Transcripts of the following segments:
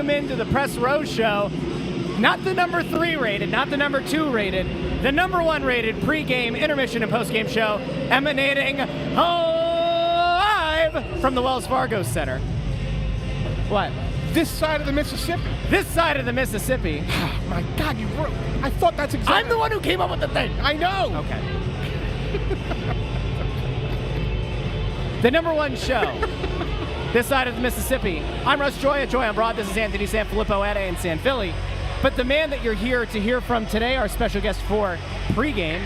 welcome into the Press Row Show, not the number 3 rated, not the number 2 rated, the number 1 rated pregame, intermission, and postgame show emanating live from the Wells Fargo Center. What? This side of the Mississippi. This side of the Mississippi. Oh my God, you wrote. I thought that's exactly. I'm the one who came up with the thing. I know. Okay. The number 1 show. This side of the Mississippi. I'm Russ Joy at Joy on Broad. This is Anthony SanFilippo at in San Philly. But the man that you're here to hear from today, our special guest for pregame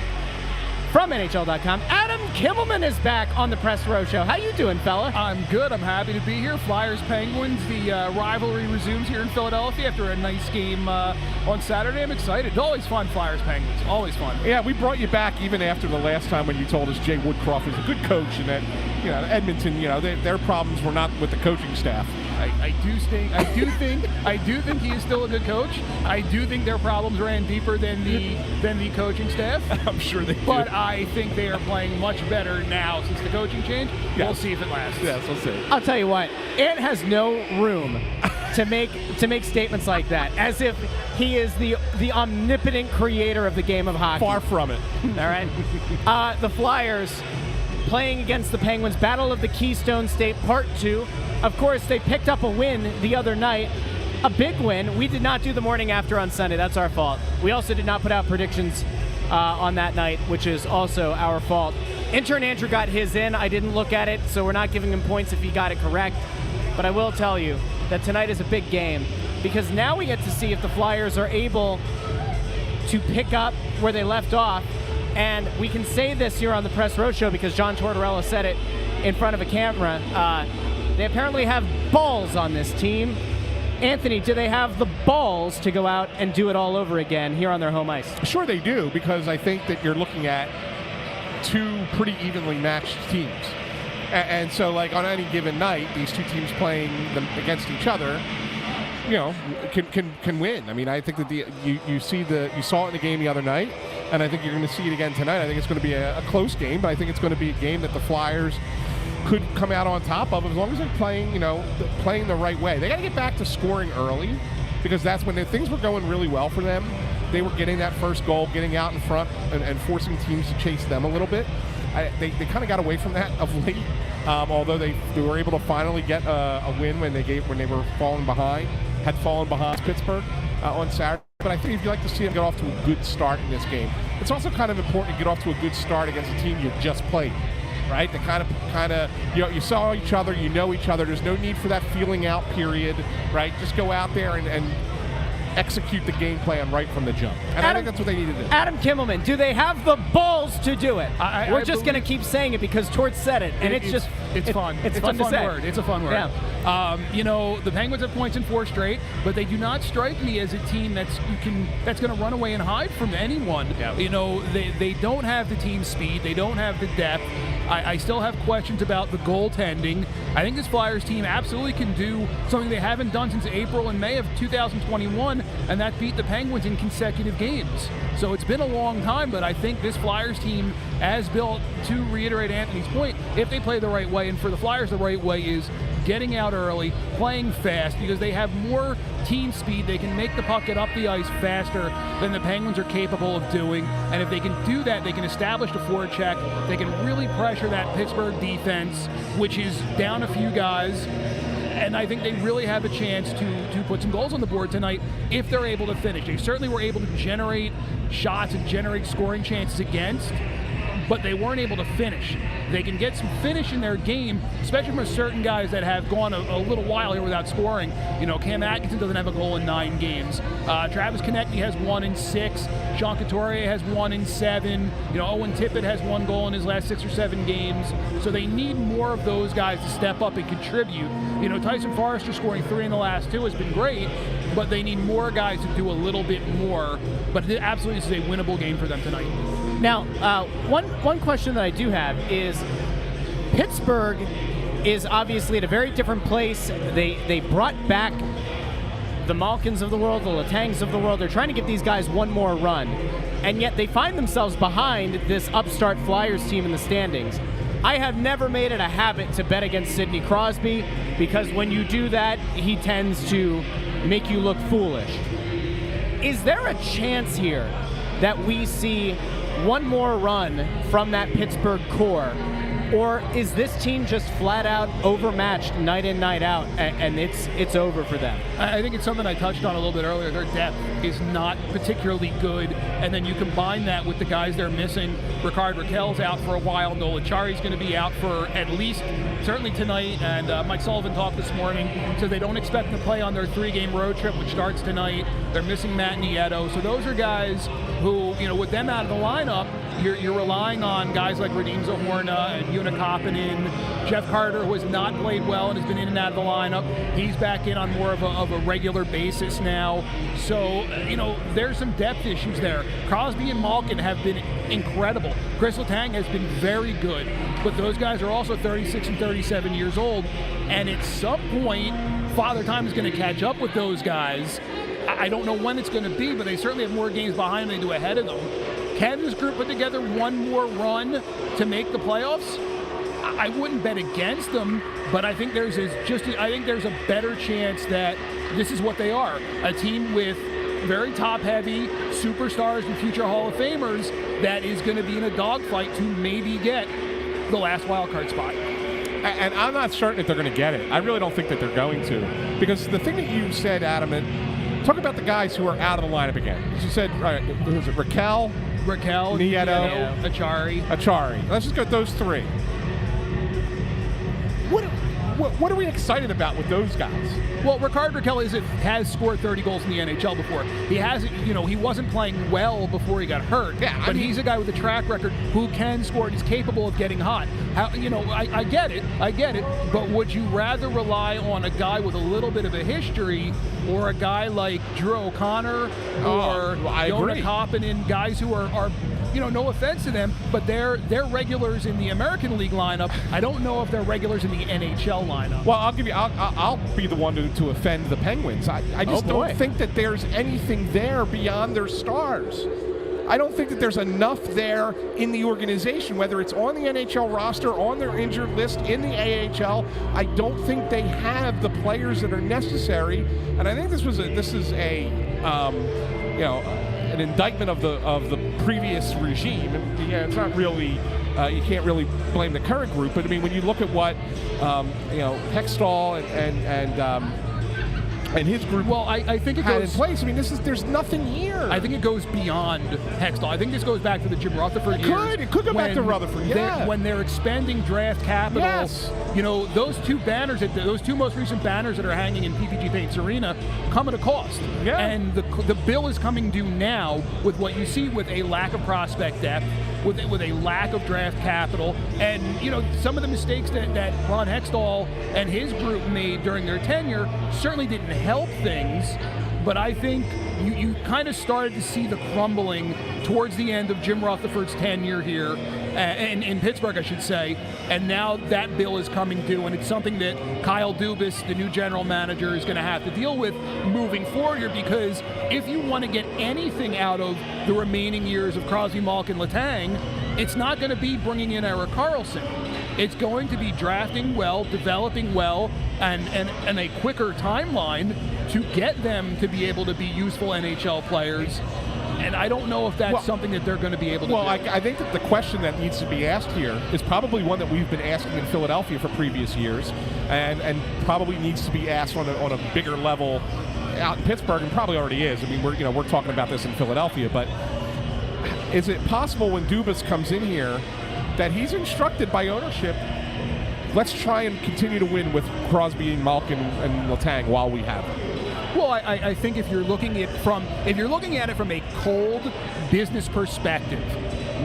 from NHL.com, Adam Kimmelman is back on the Press Row Show. How you doing, fella? I'm good. I'm happy to be here. Flyers Penguins. The rivalry resumes here in Philadelphia after a nice game on Saturday. I'm excited. It's always fun, Flyers Penguins. Always fun. Yeah, we brought you back even after the last time when you told us Jay Woodcroft is a good coach and that, you know, Edmonton, you know, their problems were not with the coaching staff. I do think he is still a good coach. I do think their problems ran deeper than the coaching staff. I'm sure they do. But I think they are playing much better now since the coaching change. Yeah. We'll see if it lasts. Yes, we'll see. I'll tell you what, Ant has no room to make statements like that, as if he is the omnipotent creator of the game of hockey. Far from it. All right. The Flyers playing against the Penguins, Battle of the Keystone State Part 2. Of course, they picked up a win the other night, a big win. We did not do the morning after on Sunday. That's our fault. We also did not put out predictions on that night, which is also our fault. Intern Andrew got his in. I didn't look at it, so we're not giving him points if he got it correct. But I will tell you that tonight is a big game because now we get to see if the Flyers are able to pick up where they left off. And we can say this here on the Press Row Show because John Tortorella said it in front of a camera. They apparently have balls on this team. Anthony, do they have the balls to go out and do it all over again here on their home ice? Sure they do, because I think that you're looking at 2 pretty evenly matched teams. And so, like, on any given night, these 2 teams playing them against each other, you know, can win. I mean, I think that you saw it in the game the other night, and I think you're going to see it again tonight. I think it's going to be a close game, but I think it's going to be a game that the Flyers could come out on top of as long as they're playing, you know, playing the right way. They got to get back to scoring early because that's when things were going really well for them. They were getting that first goal, getting out in front, and forcing teams to chase them a little bit. They kind of got away from that of late, although they were able to finally get a win when they were falling behind Pittsburgh on Saturday. But I think if you'd like to see them get off to a good start in this game, it's also kind of important to get off to a good start against a team you just played. Right? The kind of you saw each other, you know each other. There's no need for that feeling out period, right? Just go out there and execute the game plan right from the jump. And I think that's what they need to do. Adam Kimmelman, do they have the balls to do it? We're just going to keep saying it because Tort said it, and it's fun. It's fun to say. It's a fun word. Yeah. You know, the Penguins have points in 4 straight, but they do not strike me as a team that's going to run away and hide from anyone. Yeah. You know, they don't have the team speed. They don't have the depth. I still have questions about the goaltending. I think this Flyers team absolutely can do something they haven't done since April and May of 2021, and that beat the Penguins in consecutive games. So it's been a long time, but I think this Flyers team, as built, to reiterate Anthony's point, if they play the right way, and for the Flyers the right way is getting out early, playing fast, because they have more team speed. They can make the puck get up the ice faster than the Penguins are capable of doing. And if they can do that, they can establish the forecheck. They can really pressure that Pittsburgh defense, which is down a few guys. And I think they really have a chance to put some goals on the board tonight if they're able to finish. They certainly were able to generate shots and generate scoring chances against, but they weren't able to finish. They can get some finish in their game, especially from certain guys that have gone a little while here without scoring. You know, Cam Atkinson doesn't have a goal in 9 games. Travis Konecny has 1 in 6. Sean Couturier has 1 in 7. You know, Owen Tippett has 1 goal in his last 6 or 7 games. So they need more of those guys to step up and contribute. You know, Tyson Forrester scoring 3 in the last 2 has been great, but they need more guys to do a little bit more. But absolutely, this is a winnable game for them tonight. Now, one question that I do have is Pittsburgh is obviously at a very different place. They brought back the Malkins of the world, the Letangs of the world. They're trying to give these guys one more run, and yet they find themselves behind this upstart Flyers team in the standings. I have never made it a habit to bet against Sidney Crosby because when you do that, he tends to make you look foolish. Is there a chance here that we see one more run from that Pittsburgh core? Or is this team just flat out overmatched night in, night out, and it's over for them? I think it's something I touched on a little bit earlier. Their depth is not particularly good, and then you combine that with the guys they're missing. Rickard Rakell's out for a while. Noel Acciari's going to be out for at least, certainly tonight, and Mike Sullivan talked this morning, so they don't expect to play on their 3-game road trip, which starts tonight. They're missing Matt Nieto, so those are guys who, with them out of the lineup, you're relying on guys like Radim Zohorna and Juna Koppinen. Jeff Carter, who has not played well and has been in and out of the lineup, he's back in on more of a regular basis now. So, there's some depth issues there. Crosby and Malkin have been incredible. Chris Letang has been very good, but those guys are also 36 and 37 years old, and at some point, Father Time is going to catch up with those guys. I don't know when it's going to be, but they certainly have more games behind than they do ahead of them. Can this group put together one more run to make the playoffs? I wouldn't bet against them, but I think there's a better chance that this is what they are, a team with very top-heavy superstars and future Hall of Famers that is going to be in a dogfight to maybe get the last wild card spot. And I'm not certain if they're going to get it. I really don't think that they're going to, because the thing that you said, Adam, and talk about the guys who are out of the lineup again. As you said, was it Rakell, Nieto, Acciari. Let's just go with those three. What are we excited about with those guys? Well, Rickard Rakell has scored 30 goals in the NHL before. He hasn't, he wasn't playing well before he got hurt. Yeah, but he's a guy with a track record who can score and he's capable of getting hot. I get it. But would you rather rely on a guy with a little bit of a history or a guy like Drew O'Connor or Jona Koppinen, guys who are no offense to them, but they're regulars in the American League lineup. I don't know if they're regulars in the NHL lineup. Well, I'll be the one to offend the Penguins. I just don't think that there's anything there beyond their stars. I don't think that there's enough there in the organization, whether it's on the NHL roster, on their injured list, in the AHL. I don't think they have the players that are necessary, and I think this is an indictment of the previous regime. And, it's not really you can't really blame the current group, but I mean, when you look at what Hextall and his group I think it had goes in place. I mean, there's nothing here. I think it goes beyond Hextall. I think this goes back to the Jim Rutherford years. It could go back to Rutherford, when they're expending draft capital. Yes. Those two banners, those two most recent banners that are hanging in PPG Paints Arena come at a cost. Yeah. And the bill is coming due now with what you see with a lack of prospect depth, with a lack of draft capital, and some of the mistakes that Ron Hextall and his group made during their tenure certainly didn't help things, but I think you kind of started to see the crumbling towards the end of Jim Rutherford's tenure here, in Pittsburgh, I should say, and now that bill is coming due, and it's something that Kyle Dubas, the new general manager, is going to have to deal with moving forward here, because if you want to get anything out of the remaining years of Crosby, Malkin, Letang, it's not going to be bringing in Erik Karlsson. It's going to be drafting well, developing well, and a quicker timeline to get them to be able to be useful NHL players. And I don't know if that's something that they're going to be able to do. I think that the question that needs to be asked here is probably one that we've been asking in Philadelphia for previous years, and probably needs to be asked on a bigger level out in Pittsburgh, and probably already is. I mean, we're talking about this in Philadelphia, but is it possible when Dubas comes in here that he's instructed by ownership, let's try and continue to win with Crosby and Malkin and Letang while we have them? Well, I think if you're looking at it from a cold business perspective,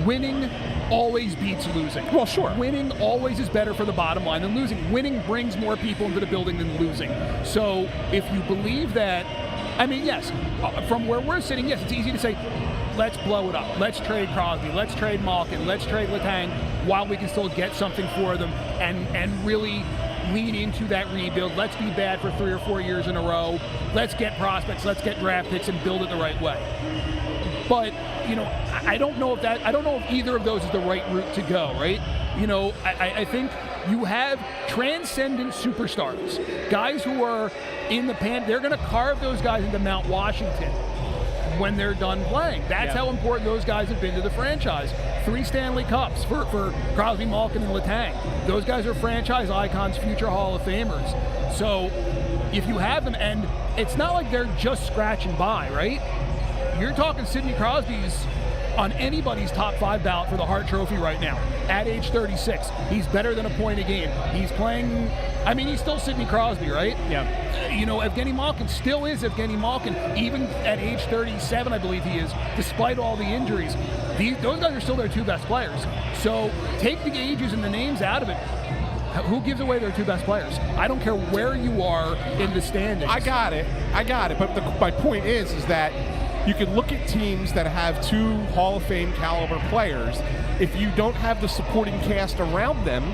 winning always beats losing. Well, sure. Winning always is better for the bottom line than losing. Winning brings more people into the building than losing. So if you believe that, I mean, yes, from where we're sitting, yes, it's easy to say, let's blow it up. Let's trade Crosby. Let's trade Malkin. Let's trade Letang while we can still get something for them and really lean into that rebuild. Let's be bad for 3 or 4 years in a row. Let's get prospects. Let's get draft picks and build it the right way. But, I don't know if either of those is the right route to go, right? I think You have transcendent superstars, guys who are in the pan. They're going to carve those guys into Mount Washington when they're done playing. That's how important those guys have been to the franchise. 3 Stanley Cups for Crosby, Malkin, and Letang. Those guys are franchise icons, future Hall of Famers. So if you have them, and it's not like they're just scratching by, right? You're talking Sidney Crosby's on anybody's top 5 ballot for the Hart Trophy right now at age 36. He's better than a point a game. He's playing, I mean, he's still Sidney Crosby, right? Yeah. You know, Evgeny Malkin still is Evgeny Malkin, even at age 37, I believe he is, despite all the injuries. Those guys are still their 2 best players. So take the ages and the names out of it. Who gives away their 2 best players? I don't care where you are in the standings. I got it. But my point is that you can look at teams that have 2 Hall of Fame caliber players. If you don't have the supporting cast around them,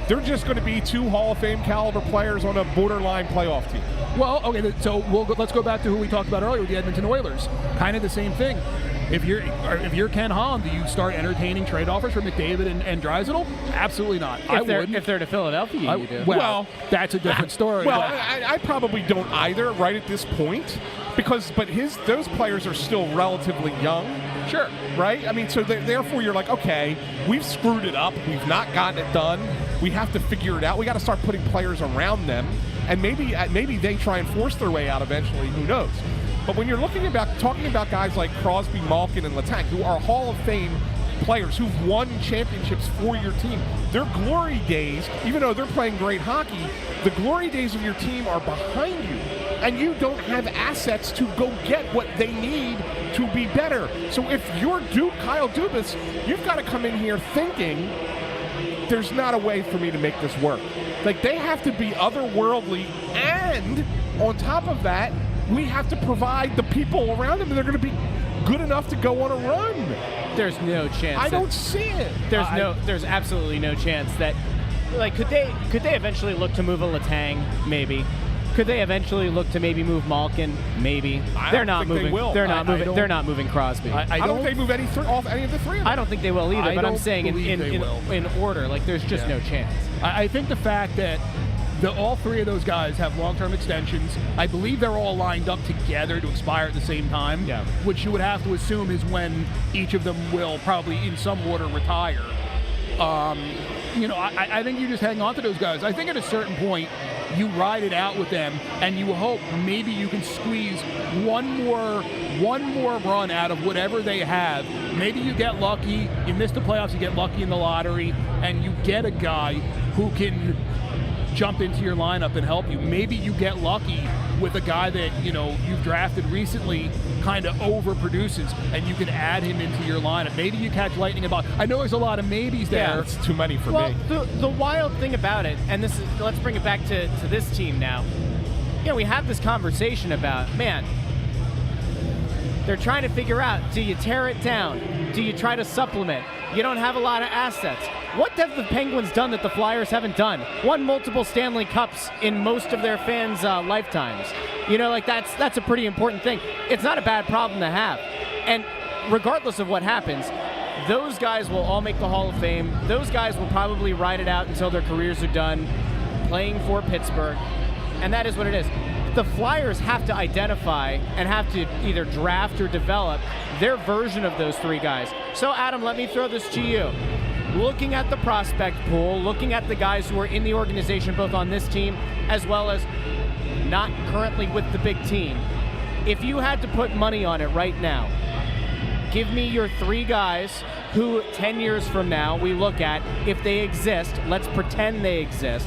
they're just going to be 2 Hall of Fame caliber players on a borderline playoff team. Well, okay, so let's go back to who we talked about earlier with the Edmonton Oilers. Kind of the same thing. If you're Ken Holland, do you start entertaining trade offers for McDavid and Draisaitl? Absolutely not. If they're to Philadelphia, you do. Well, that's a different story. Well, I probably don't either right at this point, but those players are still relatively young. Sure. Right? I mean, so therefore you're like, okay, we've screwed it up. We've not gotten it done. We have to figure it out. We got to start putting players around them, and maybe they try and force their way out eventually. Who knows? But when you're talking about guys like Crosby, Malkin, and Letang, who are Hall of Fame players who've won championships for your team, their glory days, even though they're playing great hockey, the glory days of your team are behind you, and you don't have assets to go get what they need to be better. So if you're Kyle Dubas, you've got to come in here thinking, there's not a way for me to make this work. Like, they have to be otherworldly, and on top of that, we have to provide the people around them, and they're going to be good enough to go on a run. There's no chance. I don't see it. There's absolutely no chance that, like, could they eventually look to move a Letang? Maybe. Could they eventually look to maybe move Malkin? Maybe. They're not moving. They will. They're not moving Crosby. I don't think they move off any of the 3 of them. I don't think they will either. But I'm saying in order, like, there's just no chance. I think the fact that all 3 of those guys have long-term extensions. I believe they're all lined up together to expire at the same time, which you would have to assume is when each of them will probably, in some order, retire. I think you just hang on to those guys. I think at a certain point, you ride it out with them, and you hope maybe you can squeeze one more run out of whatever they have. Maybe you get lucky. You miss the playoffs. You get lucky in the lottery, and you get a guy who can jump into your lineup and help you. Maybe you get lucky with a guy that you've drafted recently kind of overproduces, and you can add him into your lineup. Maybe you catch lightning about. I know there's a lot of maybes there. Yeah, it's too many for me. Well, the wild thing about it, and let's bring it back to this team now. We have this conversation about, man, they're trying to figure out, do you tear it down? Do you try to supplement? You don't have a lot of assets. What have the Penguins done that the Flyers haven't done? Won multiple Stanley Cups in most of their fans' lifetimes. That's a pretty important thing. It's not a bad problem to have. And regardless of what happens, those guys will all make the Hall of Fame. Those guys will probably ride it out until their careers are done playing for Pittsburgh. And that is what it is. The Flyers have to identify and have to either draft or develop their version of those 3 guys. So, Adam, let me throw this to you. Looking at the prospect pool, looking at the guys who are in the organization, both on this team as well as not currently with the big team, if you had to put money on it right now, give me your 3 guys who 10 years from now we look at, if they exist, let's pretend they exist.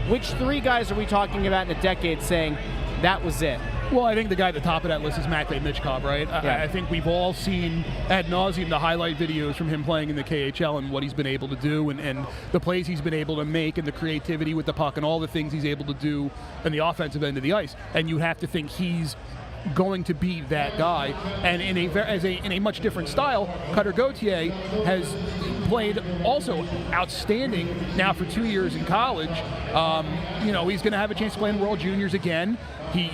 Which 3 guys are we talking about in a decade saying, that was it? Well, I think the guy at the top of that list is Matvei Michkov, right? Yeah. I think we've all seen ad nauseum the highlight videos from him playing in the KHL and what he's been able to do and the plays he's been able to make and the creativity with the puck and all the things he's able to do in the offensive end of the ice. And you have to think he's going to be that guy. And in a much different style, Cutter Gauthier has played also outstanding now for 2 years in college. He's going to have a chance to play in World Juniors again. He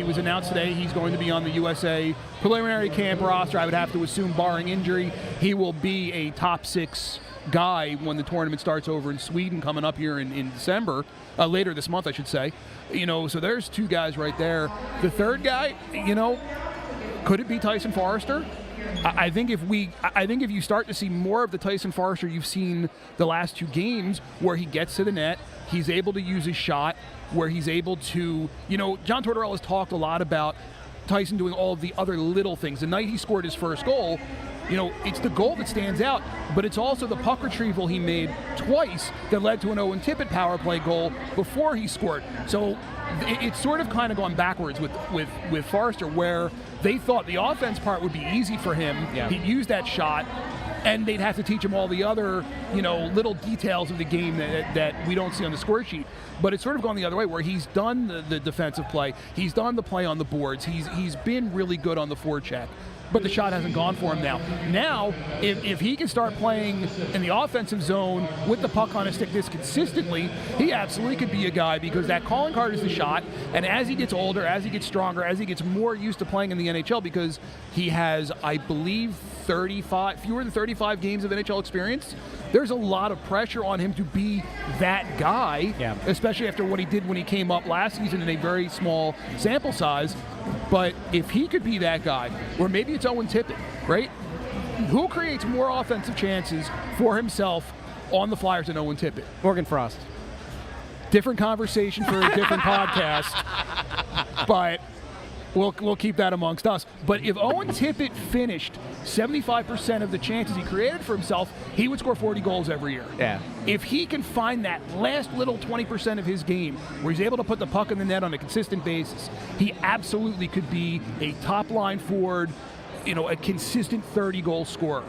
was announced today he's going to be on the USA preliminary camp roster. I would have to assume, barring injury, he will be a top 6 guy when the tournament starts over in Sweden coming up here in December, later this month, I should say. So there's two guys right there. The third guy, could it be Tyson Forrester? I think if you start to see more of the Tyson Forrester you've seen the last two games, where he gets to the net, he's able to use his shot, where he's able to, John Tortorella has talked a lot about Tyson doing all of the other little things. The night he scored his first goal, it's the goal that stands out, but it's also the puck retrieval he made twice that led to an Owen Tippett power play goal before he scored. So it's sort of kind of gone backwards with Forrester, where they thought the offense part would be easy for him. Yeah. He'd use that shot, and they'd have to teach him all the other, little details of the game that we don't see on the score sheet. But it's sort of gone the other way, where he's done the defensive play, he's done the play on the boards, he's been really good on the forecheck. But the shot hasn't gone for him now. Now, if he can start playing in the offensive zone with the puck on his stick this consistently, he absolutely could be a guy, because that calling card is the shot. And as he gets older, as he gets stronger, as he gets more used to playing in the NHL, because he has, I believe, fewer than 35 games of NHL experience, there's a lot of pressure on him to be that guy, especially after what he did when he came up last season in a very small sample size. But if he could be that guy, or maybe it's Owen Tippett, right? Who creates more offensive chances for himself on the Flyers than Owen Tippett? Morgan Frost. Different conversation for a different podcast, but we'll keep that amongst us. But if Owen Tippett finished 75% of the chances he created for himself, he would score 40 goals every year. Yeah. If he can find that last little 20% of his game where he's able to put the puck in the net on a consistent basis, he absolutely could be a top-line forward, a consistent 30-goal scorer.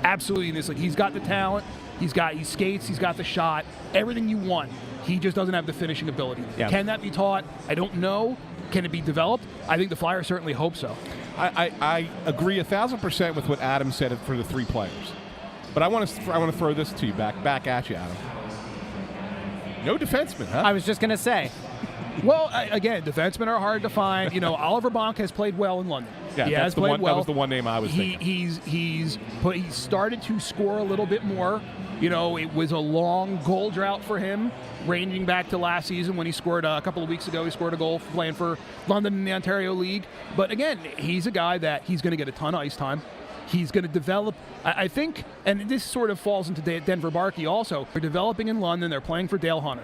Absolutely in this league. He's got the talent, he skates, he's got the shot, everything you want. He just doesn't have the finishing ability. Yeah. Can that be taught? I don't know. Can it be developed? I think the Flyers certainly hope so. I agree 1,000% with what Adam said for the three players. But I want to throw this to you back at you, Adam. No defenseman, huh? I was just going to say. Well, again, defensemen are hard to find. Oliver Bonk has played well in London. Yeah, he has played well. That was the one name I was thinking. He's started to score a little bit more. It was a long goal drought for him, ranging back to last season when he scored a couple of weeks ago. He scored a goal playing for London in the Ontario League. But again, he's a guy that he's going to get a ton of ice time. He's going to develop, I think, and this sort of falls into Denver Barkey also. They're developing in London. They're playing for Dale Hunter,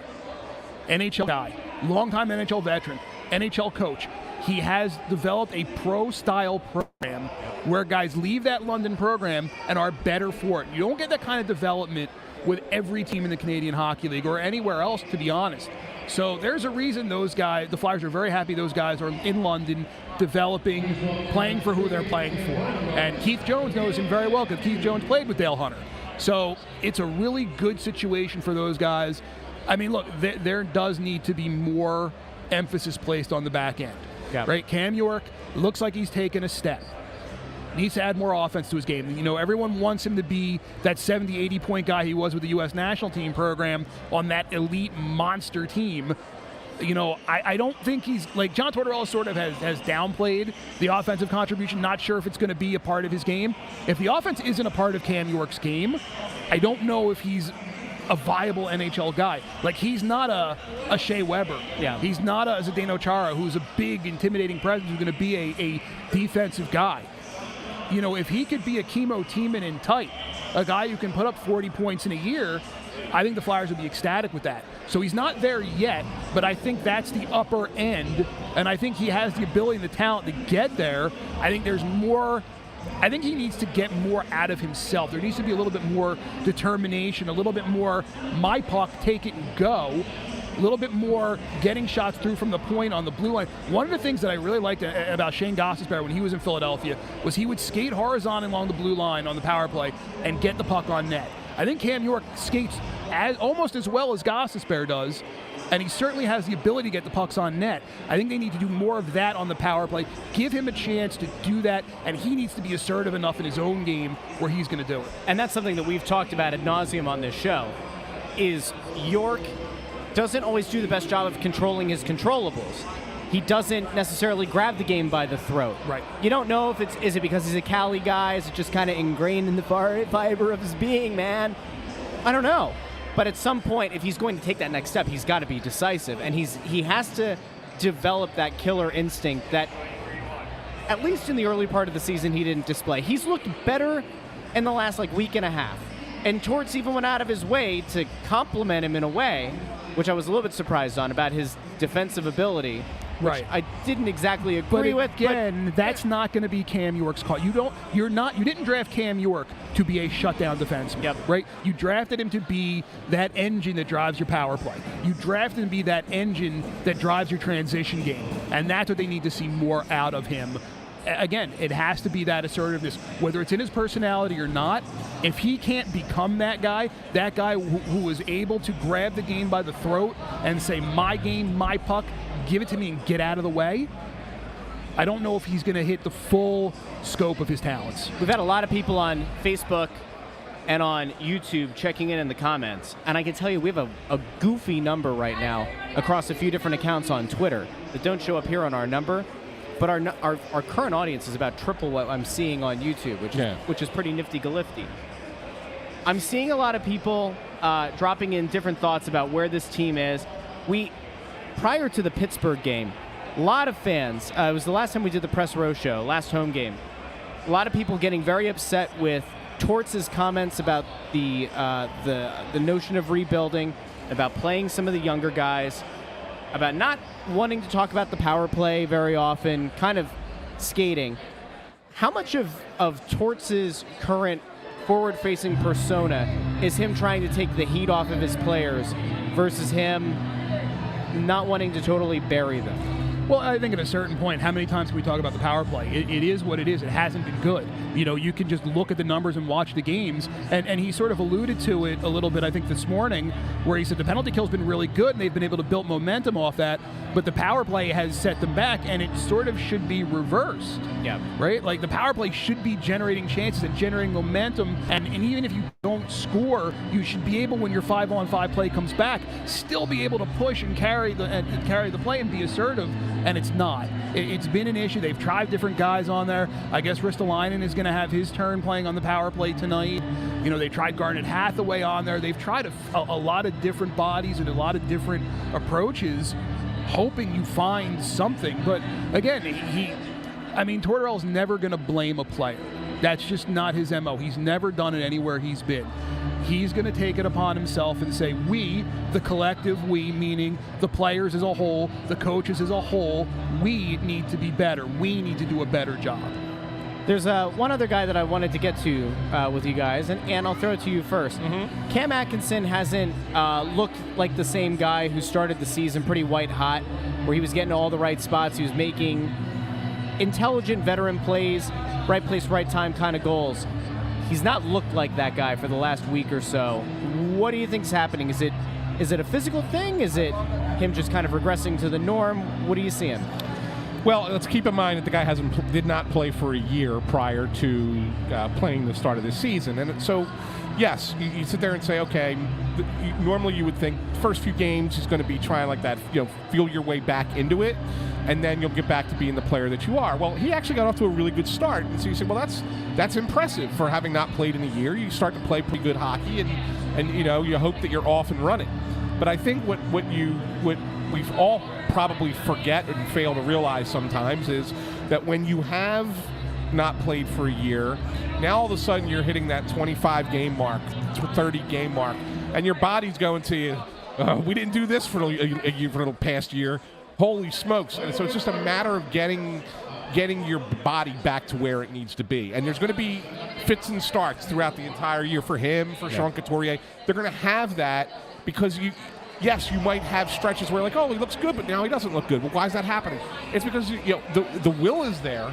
NHL guy, longtime NHL veteran, NHL coach. He has developed a pro-style program where guys leave that London program and are better for it. You don't get that kind of development with every team in the Canadian Hockey League or anywhere else, to be honest. So there's a reason those guys, the Flyers are very happy those guys are in London, developing, playing for who they're playing for. And Keith Jones knows him very well because Keith Jones played with Dale Hunter. So it's a really good situation for those guys. I mean, look, there does need to be more emphasis placed on the back end. Yeah. Right? Cam York looks like he's taken a step. Needs to add more offense to his game. Everyone wants him to be that 70, 80-point guy he was with the U.S. national team program on that elite monster team. I don't think he's, like, John Tortorella sort of has downplayed the offensive contribution, not sure if it's going to be a part of his game. If the offense isn't a part of Cam York's game, I don't know if he's a viable NHL guy. Like, he's not a Shea Weber. Yeah. He's not a Zdeno Chara, who's a big, intimidating presence, who's going to be a defensive guy. If he could be a Chemo Tiemann in tight, a guy who can put up 40 points in a year, I think the Flyers would be ecstatic with that. So he's not there yet, but I think that's the upper end, and I think he has the ability and the talent to get there. I think there's more. I think he needs to get more out of himself. There needs to be a little bit more determination, a little bit more my puck, take it and go, a little bit more getting shots through from the point on the blue line. One of the things that I really liked about Shane Gostisbehere when he was in Philadelphia was he would skate horizontally along the blue line on the power play and get the puck on net. I think Cam York skates almost as well as Gostisbehere does, and he certainly has the ability to get the pucks on net. I think they need to do more of that on the power play. Give him a chance to do that, and he needs to be assertive enough in his own game where he's going to do it. And that's something that we've talked about ad nauseum on this show, is York doesn't always do the best job of controlling his controllables. He doesn't necessarily grab the game by the throat. Right. You don't know if is it because he's a Cali guy? Is it just kind of ingrained in the fiber of his being, man? I don't know. But at some point, if he's going to take that next step, he's got to be decisive. And he has to develop that killer instinct that, at least in the early part of the season, he didn't display. He's looked better in the last week and a half. And Torts even went out of his way to compliment him in a way, which I was a little bit surprised on, about his defensive ability. Right. I didn't exactly agree with. Again, that's not going to be Cam York's call. You didn't draft Cam York to be a shutdown defenseman. Yep. Right? You drafted him to be that engine that drives your power play. You drafted him to be that engine that drives your transition game. And that's what they need to see more out of him. Again, it has to be that assertiveness, whether it's in his personality or not. If he can't become that guy who is able to grab the game by the throat and say, my game, my puck, give it to me and get out of the way, I don't know if he's going to hit the full scope of his talents. We've had a lot of people on Facebook and on YouTube checking in the comments, and I can tell you we have a goofy number right now across a few different accounts on Twitter that don't show up here on our number. But our current audience is about triple what I'm seeing on YouTube, which is pretty nifty-galifty. I'm seeing a lot of people dropping in different thoughts about where this team is. Prior to the Pittsburgh game, a lot of fans, it was the last time we did the Press Row show, last home game, a lot of people getting very upset with Torts' comments about the notion of rebuilding, about playing some of the younger guys, about not wanting to talk about the power play very often, kind of skating. How much of Torts' current forward-facing persona is him trying to take the heat off of his players versus him not wanting to totally bury them? Well, I think at a certain point, how many times can we talk about the power play? It is what it is. It hasn't been good. You can just look at the numbers and watch the games, and he sort of alluded to it a little bit, I think, this morning, where he said the penalty kill's been really good, and they've been able to build momentum off that, but the power play has set them back, and it sort of should be reversed. Yeah. Right? Like, the power play should be generating chances and generating momentum, and even if you don't score, you should be able, when your 5-on-5 play comes back, still be able to push and carry the play and be assertive. And it's not. It's been an issue. They've tried different guys on there. I guess Ristolainen is going to have his turn playing on the power play tonight. They tried Garnet Hathaway on there. They've tried a lot of different bodies and a lot of different approaches, hoping you find something. But again, Tortorella's never going to blame a player. That's just not his MO. He's never done it anywhere he's been. He's going to take it upon himself and say, we, the collective we, meaning the players as a whole, the coaches as a whole, we need to be better. We need to do a better job. There's one other guy that I wanted to get to with you guys, and I'll throw it to you first. Mm-hmm. Cam Atkinson hasn't looked like the same guy who started the season pretty white-hot, where he was getting all the right spots. He was making intelligent veteran plays, right place, right time kind of goals. He's not looked like that guy for the last week or so. What do you think is happening? Is it a physical thing? Is it him just kind of regressing to the norm? What do you see him? Well, let's keep in mind that the guy did not play for a year prior to playing the start of this season. And so, yes, you sit there and say, okay, normally you would think first few games he's going to be trying like that, feel your way back into it, and then you'll get back to being the player that you are. Well, he actually got off to a really good start. And so you say, well, that's impressive for having not played in a year. You start to play pretty good hockey, and you hope that you're off and running. But I think what we've all probably forget and fail to realize sometimes is that when you have not played for a year, now all of a sudden you're hitting that 25 game mark, 30 game mark, and your body's going to you, we didn't do this for the past year. Holy smokes. And so it's just a matter of getting your body back to where it needs to be. And there's going to be fits and starts throughout the entire year for him, for Sean Couturier. They're going to have that because yes, you might have stretches where he looks good, but now he doesn't look good. Well, why is that happening? It's because the will is there,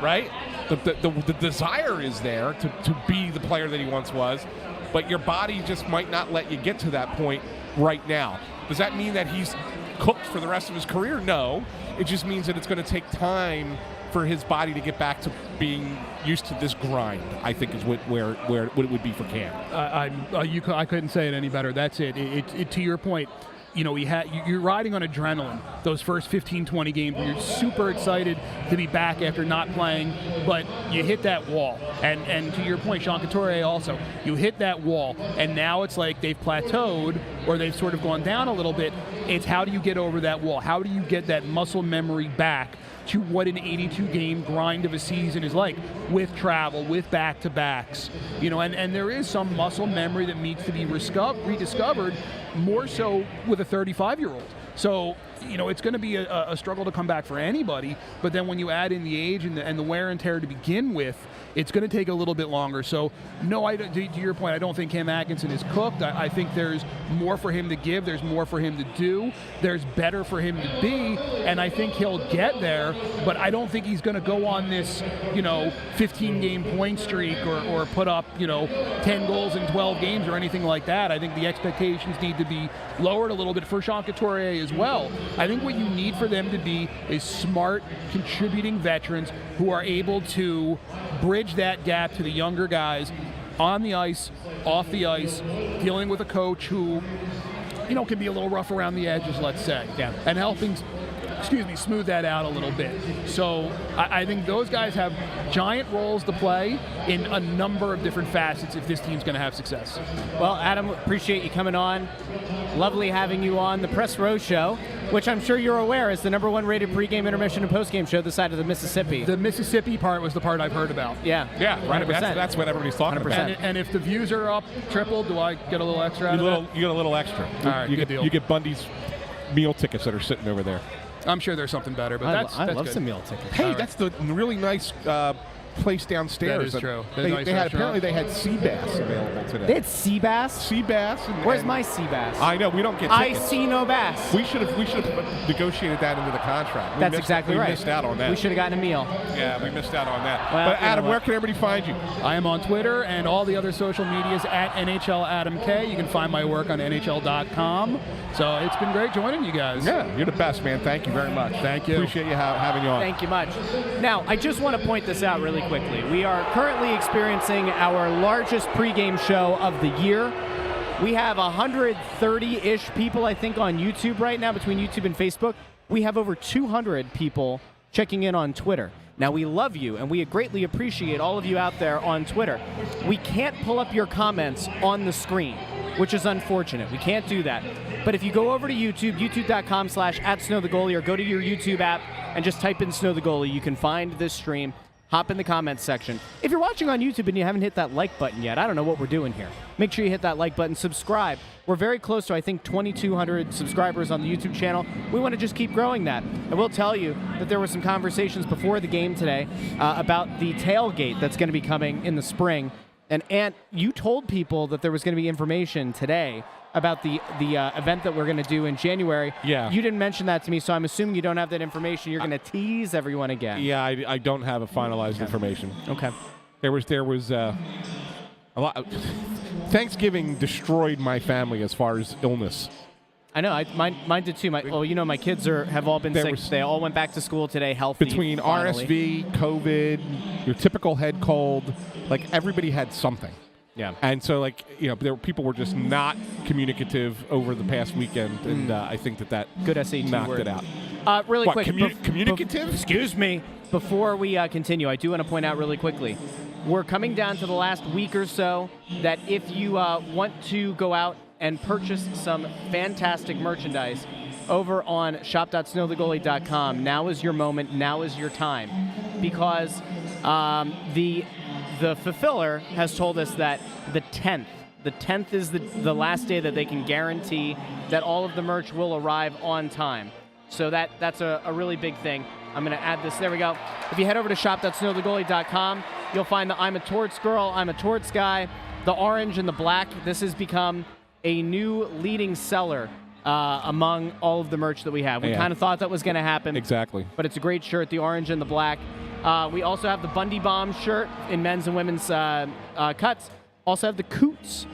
right? The desire is there to be the player that he once was, but your body just might not let you get to that point right now. Does that mean that he's cooked for the rest of his career? No. It just means that it's going to take time for his body to get back to being used to this grind, I think is what it would be for Cam. I couldn't say it any better. That's it. To your point, you're riding on adrenaline those first 15, 20 games. You're super excited to be back after not playing, but you hit that wall. And to your point, Sean Couturier also, you hit that wall, and now it's like they've plateaued or they've sort of gone down a little bit. It's how do you get over that wall? How do you get that muscle memory back to what an 82-game grind of a season is like, with travel, with back-to-backs, and there is some muscle memory that needs to be rediscovered, more so with a 35-year-old. So, it's going to be a struggle to come back for anybody, but then when you add in the age and the wear and tear to begin with, it's going to take a little bit longer. So, no, to your point, I don't think Cam Atkinson is cooked. I think there's more for him to give. There's more for him to do. There's better for him to be, and I think he'll get there, but I don't think he's going to go on this, 15-game point streak or put up, 10 goals in 12 games or anything like that. I think the expectations need to be lowered a little bit for Sean Couturier as well. I think what you need for them to be is smart, contributing veterans who are able to bridge that gap to the younger guys on the ice, off the ice, dealing with a coach who, can be a little rough around the edges, let's say, and helping smooth that out a little bit. So I think those guys have giant roles to play in a number of different facets if this team's going to have success. Well, Adam, appreciate you coming on. Lovely having you on the Press Row Show, which I'm sure you're aware is the #1 rated pregame, intermission, and postgame show this side of the Mississippi. The Mississippi part was the part I've heard about. Yeah, right. That's what everybody's talking 100%. about. And if the views are up triple, do I get a little extra out of that? You get a little extra. All right, good deal. You get Bundy's meal tickets that are sitting over there. I'm sure there's something better, but I love good. some meal tickets. Hey, that's the really nice place downstairs. That is true. Apparently they had sea bass available today. They had sea bass? Sea bass. Where's my sea bass? I know, we don't get I tickets. see no bass. We should have negotiated that into the contract. That's exactly right. We missed out on that. We should have gotten a meal. Yeah, we missed out on that. Well, but Adam, where can everybody find you? I am on Twitter and all the other social medias at NHL Adam K. You can find my work on NHL.com. So it's been great joining you guys. Yeah, you're the best, man. Thank you very much. Thank you. Appreciate you having you on. Thank you much. Now, I just want to point this out really quickly. We are currently experiencing our largest pregame show of the year. We have 130-ish people, I think, on YouTube right now, between YouTube and Facebook. We have over 200 people checking in on Twitter. Now, we love you, and we greatly appreciate all of you out there on Twitter. We can't pull up your comments on the screen, which is unfortunate. We can't do that. But if you go over to YouTube, youtube.com/@SnowTheGoalie, or go to your YouTube app and just type in Snow the Goalie, you can find this stream. Hop in the comments section. If you're watching on YouTube and you haven't hit that like button yet, I don't know what we're doing here. Make sure you hit that like button, subscribe. We're very close to, I think, 2,200 subscribers on the YouTube channel. We want to just keep growing that. I will tell you that there were some conversations before the game today about the tailgate that's going to be coming in the spring. And Ant, you told people that there was going to be information today about the event that we're going to do in January. Yeah. You didn't mention that to me, so I'm assuming you don't have that information. You're going to tease everyone again. Yeah, I don't have a finalized information. Okay. There was a lot. Thanksgiving destroyed my family as far as illness. I know. Mine did too. My kids have all been sick. They all went back to school today, healthy. Between finally. RSV, COVID, your typical head cold, like everybody had something. Yeah. And so, people were just not communicative over the past weekend, and I think that good SAT knocked word. it out. Really what, quick. Communicative? Excuse me. Before we continue, I do want to point out really quickly, we're coming down to the last week or so that if you want to go out and purchase some fantastic merchandise over on shop.snowthegoalie.com, now is your moment, now is your time, because the fulfiller has told us that the 10th is the last day that they can guarantee that all of the merch will arrive on time. So that's a really big thing. I'm going to add this. There we go. If you head over to shop.snowthegoalie.com, you'll find the I'm a Torts girl, I'm a Torts guy, the orange and the black. This has become a new leading seller among all of the merch that we have. We kind of thought that was going to happen. Exactly. But it's a great shirt, the orange and the black. We also have the Bundy Bomb shirt in men's and women's cuts. Also have the Coots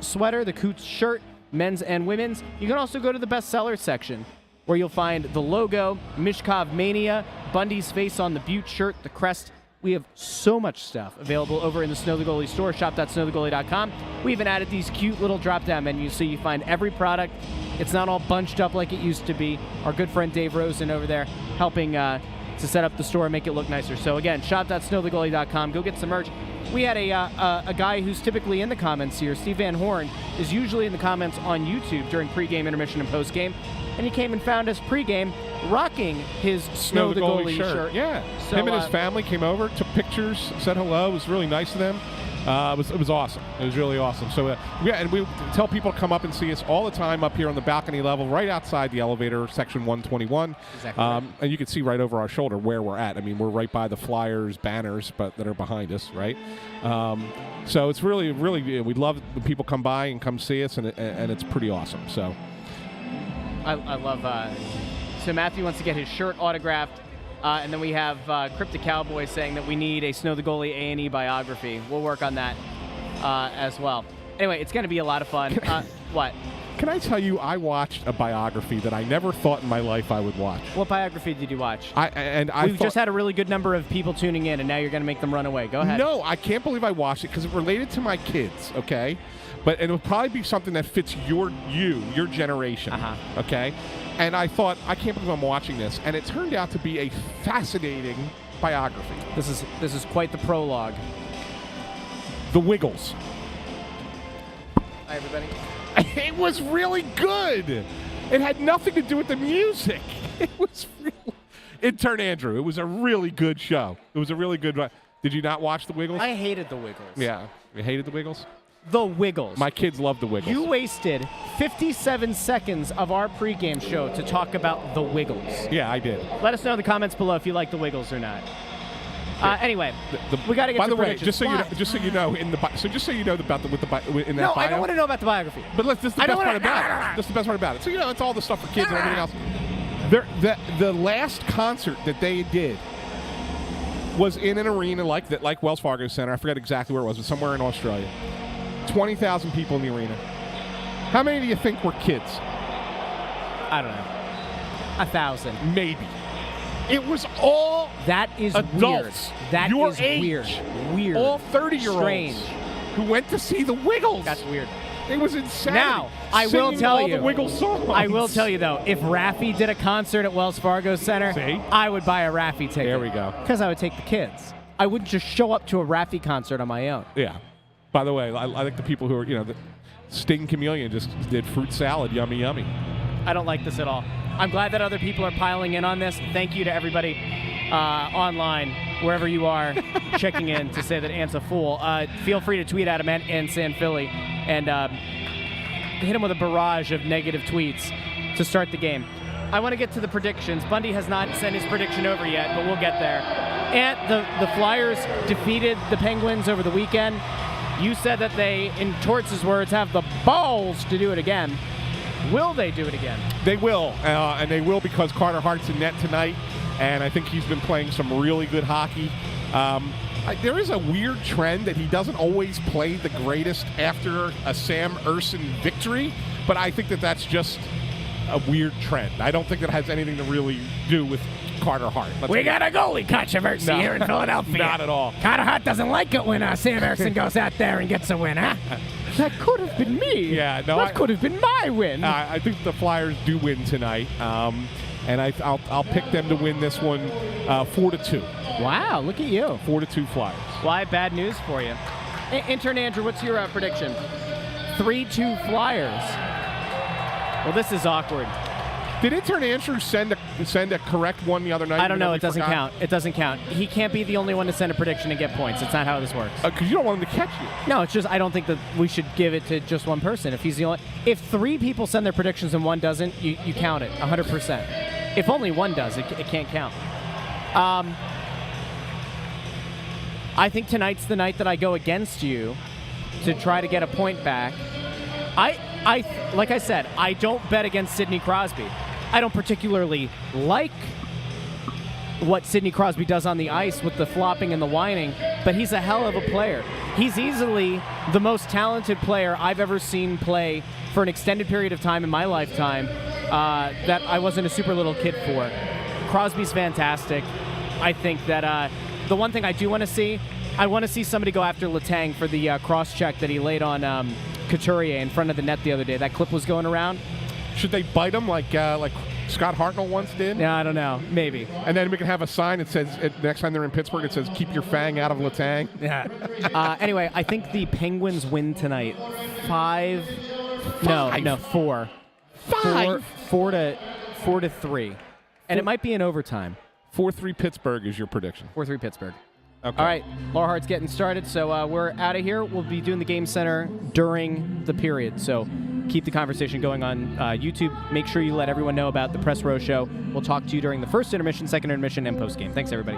sweater, the Coots shirt, men's and women's. You can also go to the bestseller section, where you'll find the logo, Mishkov Mania, Bundy's face on the Butte shirt, the crest. We have so much stuff available over in the Snow the Goalie store, shop.snowthegoalie.com. We even added these cute little drop-down menus so you find every product It's not all bunched up like it used to be. Our good friend Dave Rosen over there helping to set up the store and make it look nicer. So again, shop.snowthegoalie.com. Go get some merch. We had a guy who's typically in the comments here, Steve Van Horn, is usually in the comments on YouTube during pregame, intermission, and postgame. And he came and found us pregame rocking his Snow the Goalie shirt. Yeah. So, him and his family came over, took pictures, said hello. It was really nice of them. It was awesome. It was really awesome. So and we tell people to come up and see us all the time up here on the balcony level, right outside the elevator, section 121. Exactly right. And you can see right over our shoulder where we're at. I mean, we're right by the Flyers banners, but that are behind us, right? So it's really, really, we love when people come by and come see us, and it's pretty awesome. So I love. So Matthew wants to get his shirt autographed. And then we have Cryptic Cowboy saying that we need a Snow the Goalie A&E biography. We'll work on that as well. Anyway, it's going to be a lot of fun. What? Can I tell you, I watched a biography that I never thought in my life I would watch. What biography did you watch? We've just had a really good number of people tuning in, and now you're going to make them run away. Go ahead. No, I can't believe I watched it because it related to my kids, okay? But it'll probably be something that fits your generation, okay? And I thought, I can't believe I'm watching this. And it turned out to be a fascinating biography. This is quite the prologue. The Wiggles. Hi, everybody. It was really good. It had nothing to do with the music. It was real. Intern Andrew. It was a really good show. It was a really good. Did you not watch The Wiggles? I hated The Wiggles. Yeah. You hated The Wiggles? The Wiggles. My kids love The Wiggles. You wasted 57 seconds of our pregame show to talk about The Wiggles. Yeah, I did. Let us know in the comments below if you like The Wiggles or not. Anyway, we got to get to by the way, predictions. just so you know, about in that bio. No, I don't want to know about the biography. But this is the best part about it. This is the best part about it. So it's all the stuff for kids and everything else. The last concert that they did was in an arena like Wells Fargo Center. I forget exactly where it was, but somewhere in Australia. 20,000 people in the arena. How many do you think were kids? I don't know. 1,000. Maybe. It was all that is adults. Weird. That your is age. Weird. All 30-year-olds. Strange. Who went to see the Wiggles. That's weird. It was insane. Now, I will tell you. The Wiggles songs. I will tell you, though, if Raffi did a concert at Wells Fargo Center, I would buy a Raffi ticket. There we go. Because I would take the kids. I wouldn't just show up to a Raffi concert on my own. Yeah. By the way, I like the people who are, the Sting Chameleon just did fruit salad, yummy, yummy. I don't like this at all. I'm glad that other people are piling in on this. Thank you to everybody online, wherever you are, checking in to say that Ant's a fool. Feel free to tweet at him and SanFilippo and hit him with a barrage of negative tweets to start the game. I want to get to the predictions. Bundy has not sent his prediction over yet, but we'll get there. And the Flyers defeated the Penguins over the weekend. You said that they, in Torts' words, have the balls to do it again. Will they do it again? They will, and they will because Carter Hart's in net tonight, and I think he's been playing some really good hockey. There is a weird trend that he doesn't always play the greatest after a Sam Ersson victory, but I think that that's just a weird trend. I don't think that has anything to really do with Carter Hart. We got a goalie controversy here in Philadelphia. Not at all. Carter Hart doesn't like it when Sam Ersson goes out there and gets a win, huh? That could have been me. Yeah, no. That could have been my win. I think the Flyers do win tonight, and I'll pick them to win this one 4-2. Wow, look at you. 4-2 Flyers. Why bad news for you? Intern Andrew, what's your prediction? 3-2 Flyers. Well, this is awkward. Did Intern Andrew send a correct one the other night? I don't know. It doesn't count. It doesn't count. He can't be the only one to send a prediction and get points. It's not how this works. Because you don't want him to catch you. No, it's just I don't think that we should give it to just one person. If he's the only, if 3 people send their predictions and one doesn't, you count it 100%. If only one does, it can't count. I think tonight's the night that I go against you to try to get a point back. Like I said, I don't bet against Sidney Crosby. I don't particularly like what Sidney Crosby does on the ice with the flopping and the whining, but he's a hell of a player. He's easily the most talented player I've ever seen play for an extended period of time in my lifetime that I wasn't a super little kid for. Crosby's fantastic. I think that the one thing I do want to see, I want to see somebody go after Letang for the cross-check that he laid on Couturier in front of the net the other day. That clip was going around. Should they bite them like Scott Hartnell once did? Yeah, I don't know. Maybe. And then we can have a sign that says, next time they're in Pittsburgh, it says, keep your fang out of Letang. Yeah. Anyway, I think the Penguins win tonight. 4. 4-3. And it might be in overtime. 4-3 Pittsburgh is your prediction. 4-3 Pittsburgh. Okay. All right, Laura Hart's getting started, so we're out of here. We'll be doing the Game Center during the period, so keep the conversation going on YouTube. Make sure you let everyone know about the Press Row Show. We'll talk to you during the first intermission, second intermission, and postgame. Thanks, everybody.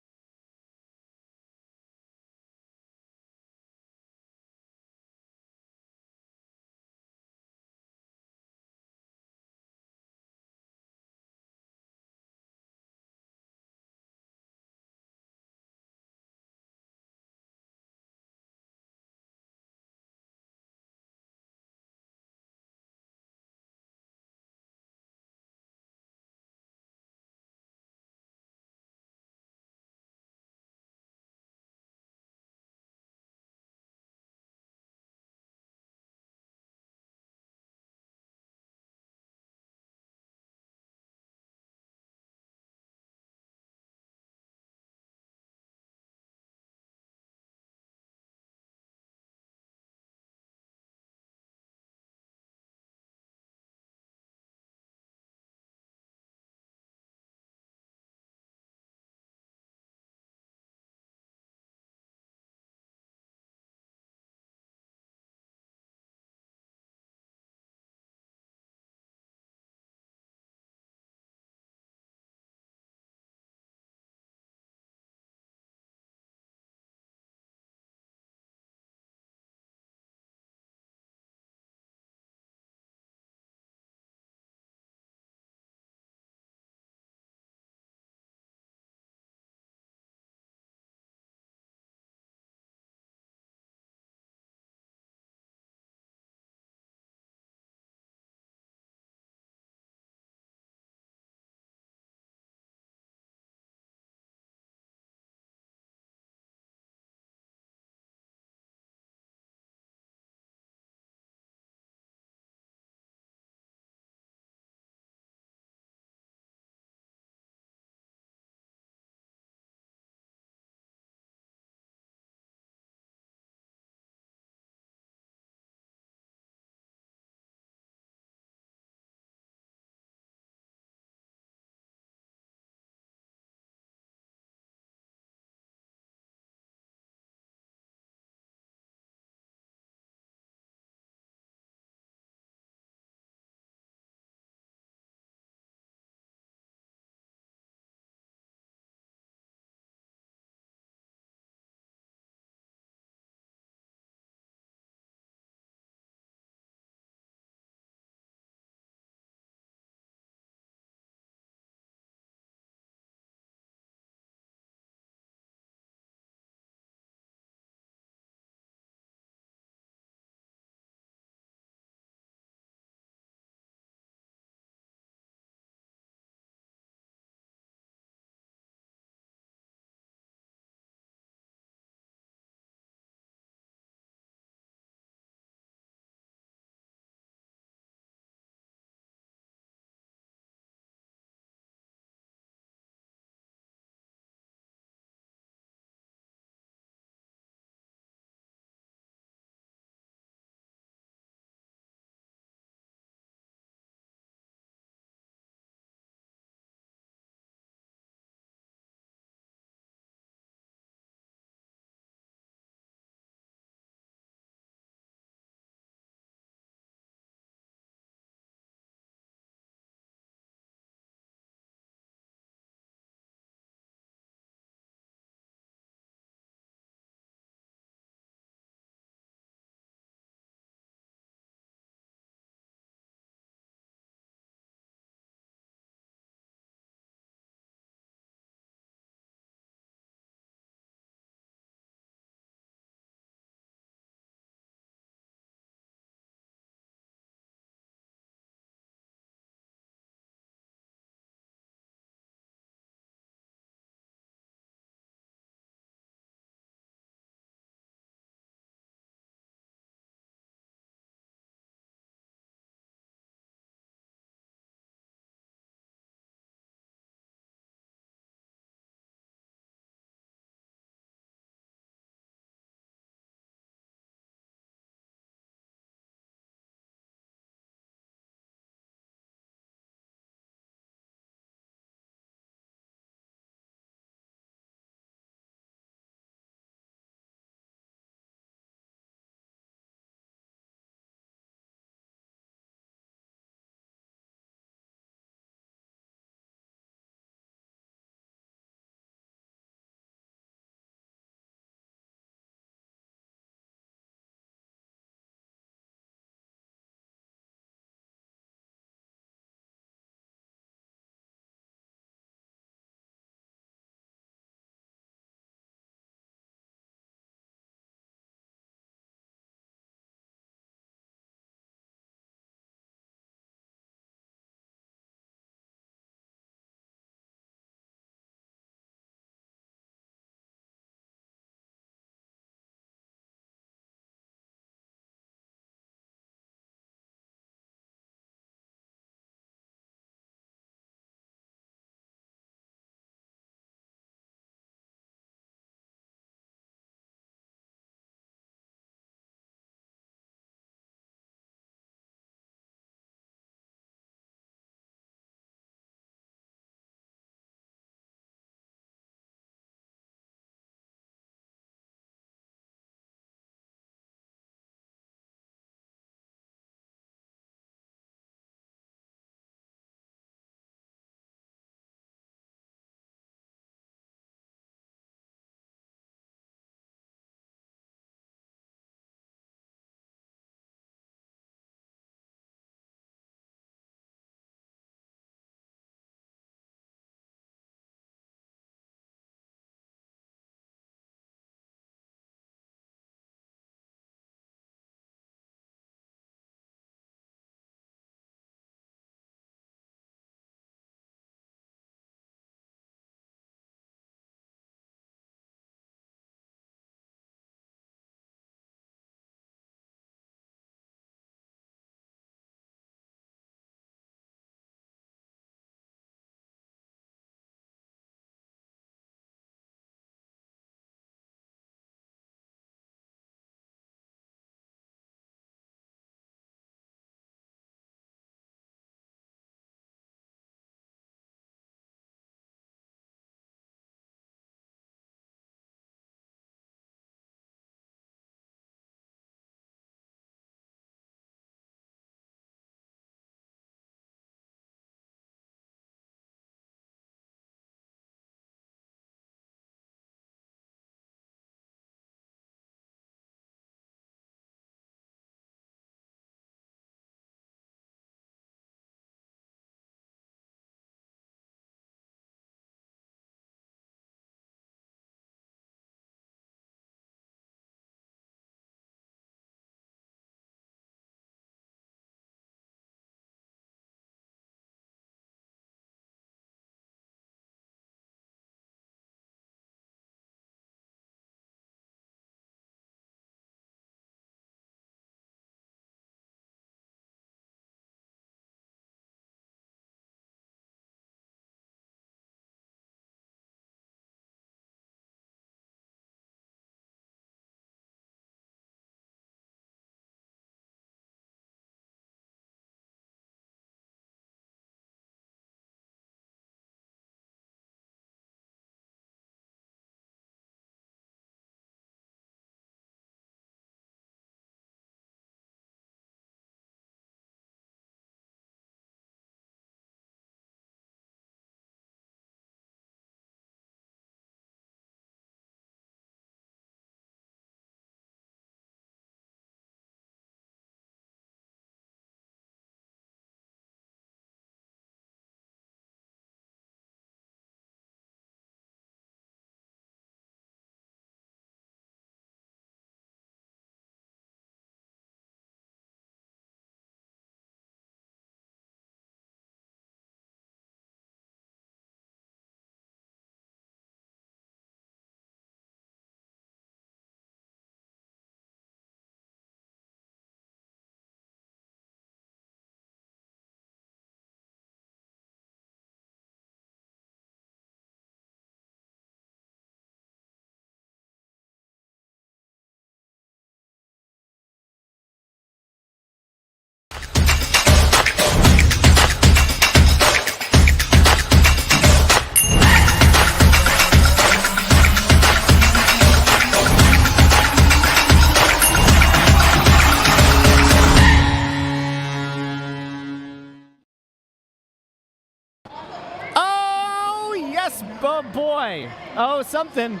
boy. Oh, something.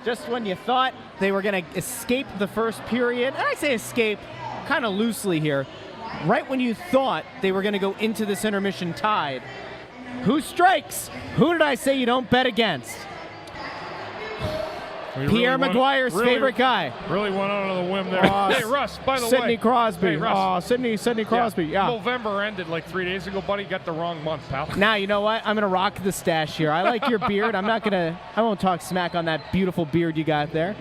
Just when you thought they were going to escape the first period, and I say escape kind of loosely here, right when you thought they were going to go into this intermission tied, who strikes? Who did I say you don't bet against? Pierre Maguire's favorite guy. Really went out on the whim there. Hey, Russ, by the way. Sidney Crosby. Hey, Russ. Sidney Crosby, yeah. November ended like 3 days ago, buddy. Got the wrong month, pal. Now, you know what? I'm going to rock the stash here. I like your beard. I won't talk smack on that beautiful beard you got there.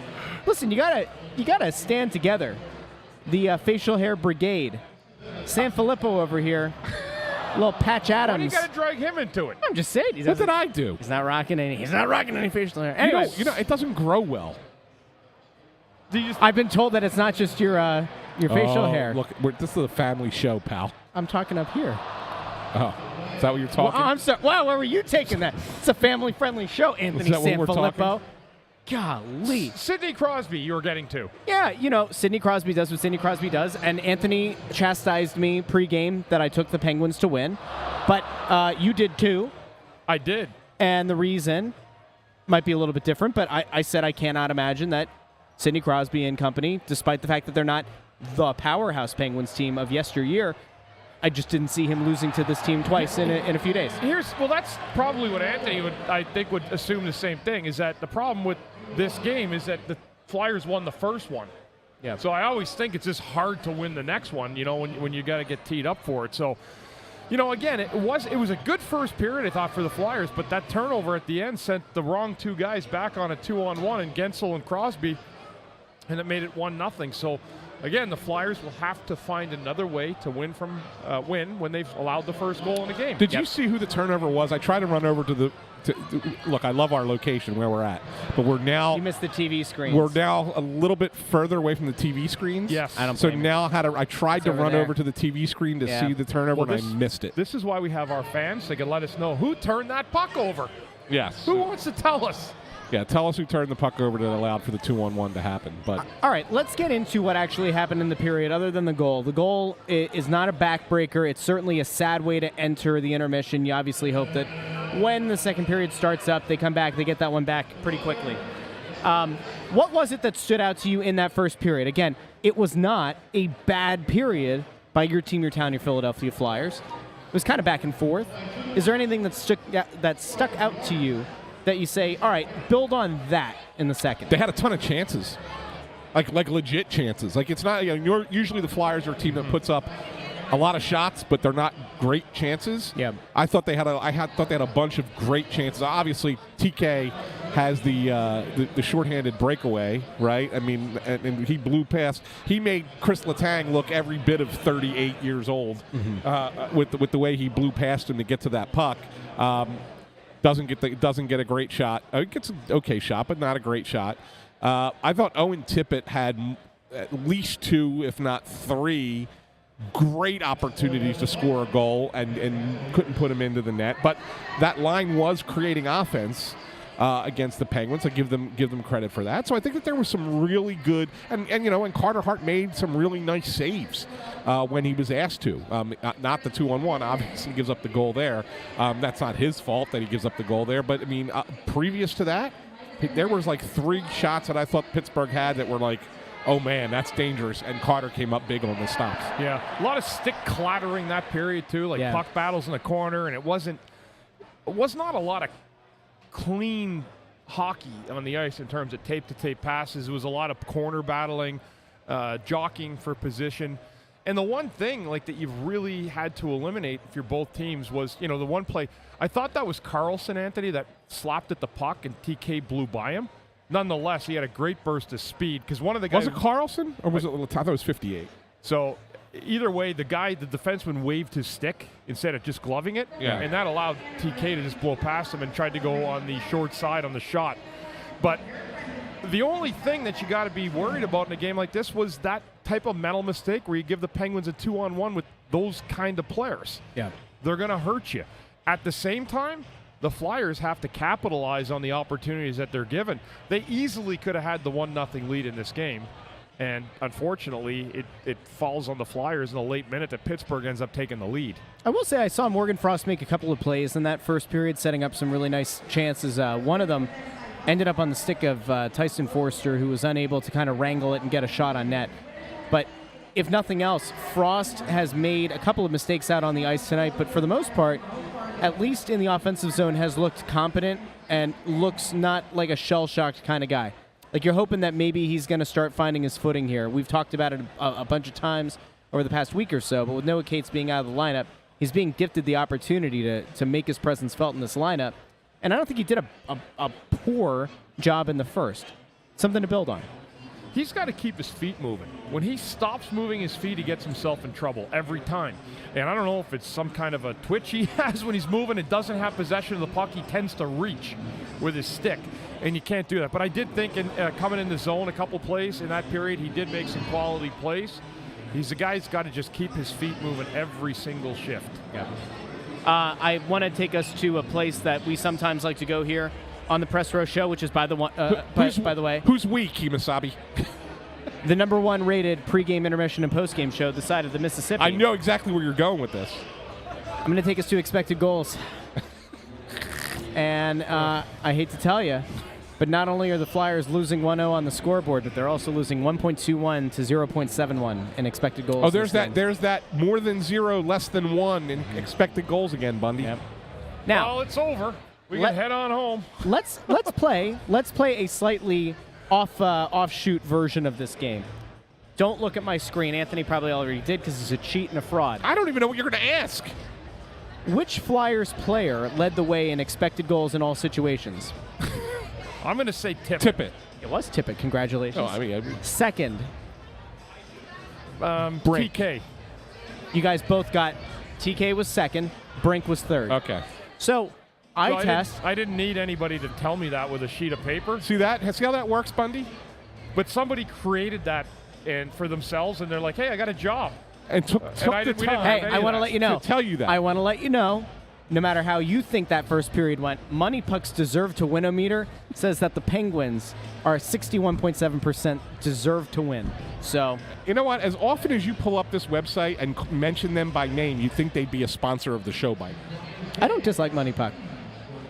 Listen, you gotta stand together. The facial hair brigade. SanFilippo over here. Little Patch Adams. Why do you got to drag him into it? I'm just saying. What did I do? He's not rocking any facial hair. Anyway, it doesn't grow well. I've been told that it's not just your facial hair. Look, this is a family show, pal. I'm talking up here. Oh, is that what you're talking? Well, I'm sorry. Wow, where were you taking that? It's a family-friendly show, Anthony SanFilippo. Golly. Sidney Crosby, you were getting to. Yeah, Sidney Crosby does what Sidney Crosby does, and Anthony chastised me pregame that I took the Penguins to win, but you did too. I did. And the reason might be a little bit different, but I said I cannot imagine that Sidney Crosby and company, despite the fact that they're not the powerhouse Penguins team of yesteryear, I just didn't see him losing to this team twice in a few days. That's probably what Anthony would assume the same thing, is that the problem with this game is that the Flyers won the first one. Yeah. So I always think it's just hard to win the next one, when you got to get teed up for it. So, again, it was a good first period, I thought, for the Flyers, but that turnover at the end sent the wrong two guys back on a 2-on-1 in Gensel and Crosby, and it made it 1-0. So, again, the Flyers will have to find another way to win when they've allowed the first goal in the game. Did you see who the turnover was? I tried to run over to look, I love our location where we're at, but we're now. You missed the TV screens. We're now a little bit further away from the TV screens. Yes. I tried to run over to the TV screen to see the turnover, and I missed it. This is why we have our fans. They can let us know who turned that puck over. Yes. Who wants to tell us? Yeah, tell us who turned the puck over that allowed for the 2-on-1 to happen. But all right, let's get into what actually happened in the period other than the goal. The goal is not a backbreaker. It's certainly a sad way to enter the intermission. You obviously hope that when the second period starts up, they come back, they get that one back pretty quickly. What was it that stood out to you in that first period? Again, it was not a bad period by your team, your town, your Philadelphia Flyers. It was kind of back and forth. Is there anything that stuck out to you that you say, all right, build on that in the second? They had a ton of chances, like legit chances. Like, it's not, usually the Flyers are a team that puts up a lot of shots, but they're not great chances. Yeah. I thought they had a bunch of great chances. Obviously, TK has the shorthanded breakaway, right? I mean, and he blew past. He made Chris Letang look every bit of 38 years old with the way he blew past him to get to that puck. Doesn't get a great shot. It gets an okay shot, but not a great shot. I thought Owen Tippett had at least 2, if not 3, great opportunities to score a goal and couldn't put him into the net. But that line was creating offense against the Penguins. I give them credit for that. So I think that there was some really good and Carter Hart made some really nice saves when he was asked to. Not the 2-on-1, obviously gives up the goal there. That's not his fault that he gives up the goal there. But I mean, previous to that, there was like 3 shots that I thought Pittsburgh had that were like, oh man, that's dangerous, and Carter came up big on the stops. Yeah, a lot of stick clattering that period too, puck battles in the corner, and it was not a lot of clean hockey on the ice in terms of tape-to-tape passes. It was a lot of corner battling, jockeying for position. And the one thing that you've really had to eliminate if you're both teams was, the one play, I thought that was Carlson, Anthony, that slapped at the puck and TK blew by him. Nonetheless, he had a great burst of speed because one of the guys... Was it Carlson or was it... I thought it was 58. So either way, the defenseman waved his stick instead of just gloving it, and that allowed TK to just blow past him and tried to go on the short side on the shot. But the only thing that you got to be worried about in a game like this was that type of mental mistake where you give the Penguins a 2-on-1 with those kind of players. Yeah. They're going to hurt you. At the same time, the Flyers have to capitalize on the opportunities that they're given. They easily could have had the 1-0 lead in this game And unfortunately, it falls on the Flyers in a late minute that Pittsburgh ends up taking the lead. I will say I saw Morgan Frost make a couple of plays in that first period, setting up some really nice chances. One of them ended up on the stick of Tyson Forster, who was unable to kind of wrangle it and get a shot on net. But if nothing else, Frost has made a couple of mistakes out on the ice tonight, but for the most part, at least in the offensive zone, has looked competent and looks not like a shell-shocked kind of guy. Like, you're hoping that maybe he's going to start finding his footing here. We've talked about it a bunch of times over the past week or so, but with Noah Cates being out of the lineup, he's being gifted the opportunity to make his presence felt in this lineup. And I don't think he did a poor job in the first. Something to build on. He's got to keep his feet moving. When he stops moving his feet, he gets himself in trouble every time. And I don't know if it's some kind of a twitch he has when he's moving and doesn't have possession of the puck. He tends to reach with his stick, and you can't do that. But I did think coming in the zone a couple plays in that period, he did make some quality plays. He's a guy who's got to just keep his feet moving every single shift. Yeah. I want to take us to a place that we sometimes like to go here on the Press Row Show, which is, by the way, who's weak, Kimasabi? the number 1 rated pregame, intermission, and postgame show this side of the Mississippi. I know exactly where you're going with this. I'm going to take us to expected goals. And I hate to tell you, but not only are the Flyers losing 1-0 on the scoreboard, but they're also losing 1.21 to 0.71 in expected goals. Oh, there's that more than 0, less than 1 in expected goals again, Bundy. Yep. Now, well, it's over. We can head on home. Let's play a slightly offshoot version of this game. Don't look at my screen. Anthony probably already did because he's a cheat and a fraud. I don't even know what you're going to ask. Which Flyers player led the way in expected goals in all situations? I'm going to say Tippett. Tippett. It was Tippett. Congratulations. Oh, I mean, second. Brink. TK. You guys both got TK was second. Brink was third. Okay. So I didn't need anybody to tell me that with a sheet of paper. See that? See how that works, Bundy? But somebody created that for themselves, and they're like, "Hey, I got a job." And took the time. Hey, I want to let you know. To tell you that. I want to let you know. No matter how you think that first period went, Money Puck's deserve to win-o-meter says that the Penguins are 61.7% deserve to win. So, you know what? As often as you pull up this website and mention them by name, you'd think they'd be a sponsor of the show by now. I don't dislike Money Puck.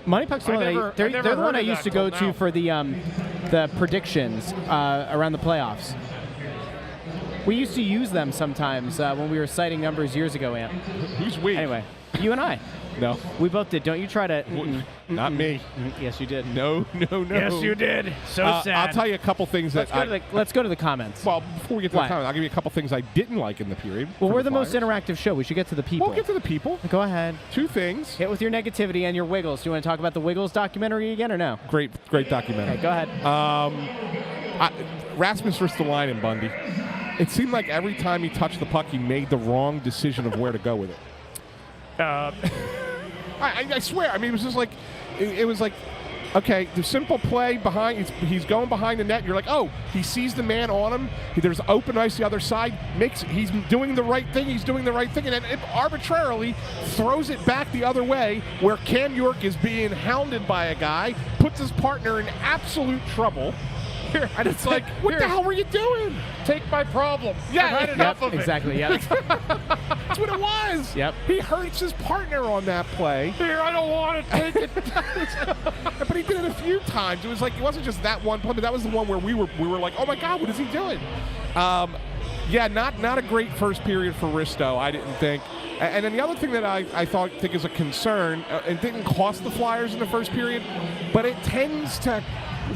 Money Puck's the one they're the one I used to go to for the predictions around the playoffs. We used to use them sometimes when we were citing numbers years ago, Ant. Who's we? Anyway, you and I. No. We both did. Don't you try to... Not me. Yes, you did. No. Yes, you did. So sad. I'll tell you a couple things let's go to the comments. Well, before we get to the comments, I'll give you a couple things I didn't like in the period. Well, we're the most interactive show. We should get to the people. We'll get to the people. Go ahead. 2 things. Hit with your negativity and your Wiggles. Do you want to talk about the Wiggles documentary again or no? Great documentary. Okay, go ahead. Rasmus Ristolainen, Bundy. It seemed like every time he touched the puck, he made the wrong decision of where to go with it. I swear. I mean, it was just like, it was like, okay, the simple play behind, he's going behind the net. You're like, oh, he sees the man on him. There's open ice the other side. He's doing the right thing. He's doing the right thing. And then it arbitrarily throws it back the other way where Cam York is being hounded by a guy, puts his partner in absolute trouble. And it's like, what the hell were you doing? Take my problem. Yeah, I've had enough of it. Exactly, yeah. That's what it was. Yep. He hurts his partner on that play. Here, I don't want to take it. But he did it a few times. It was like, it wasn't just that one play, but that was the one where we were like, oh my God, what is he doing? Yeah, not a great first period for Risto, I didn't think. And then the other thing that I think is a concern, it didn't cost the Flyers in the first period, but it tends to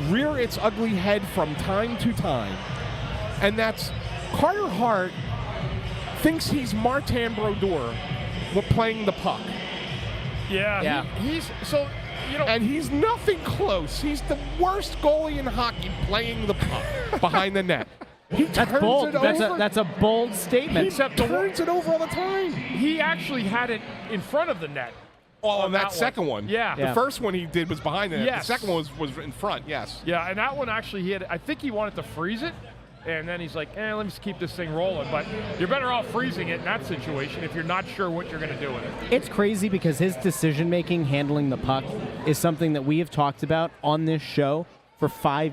rear its ugly head from time to time. And that's Carter Hart thinks he's Martin Brodeur playing the puck. Yeah. He's so, you know. And he's nothing close. He's the worst goalie in hockey playing the puck behind the net. That's bold. That's a bold statement. He turns it over all the time. He actually had it in front of the net. On that second one. Yeah. The first one he did was behind the net. Yes. The second one was in front, yes. Yeah, and that one actually I think he wanted to freeze it, and then he's like, let me just keep this thing rolling. But you're better off freezing it in that situation if you're not sure what you're going to do with it. It's crazy because his decision-making handling the puck is something that we have talked about on this show for for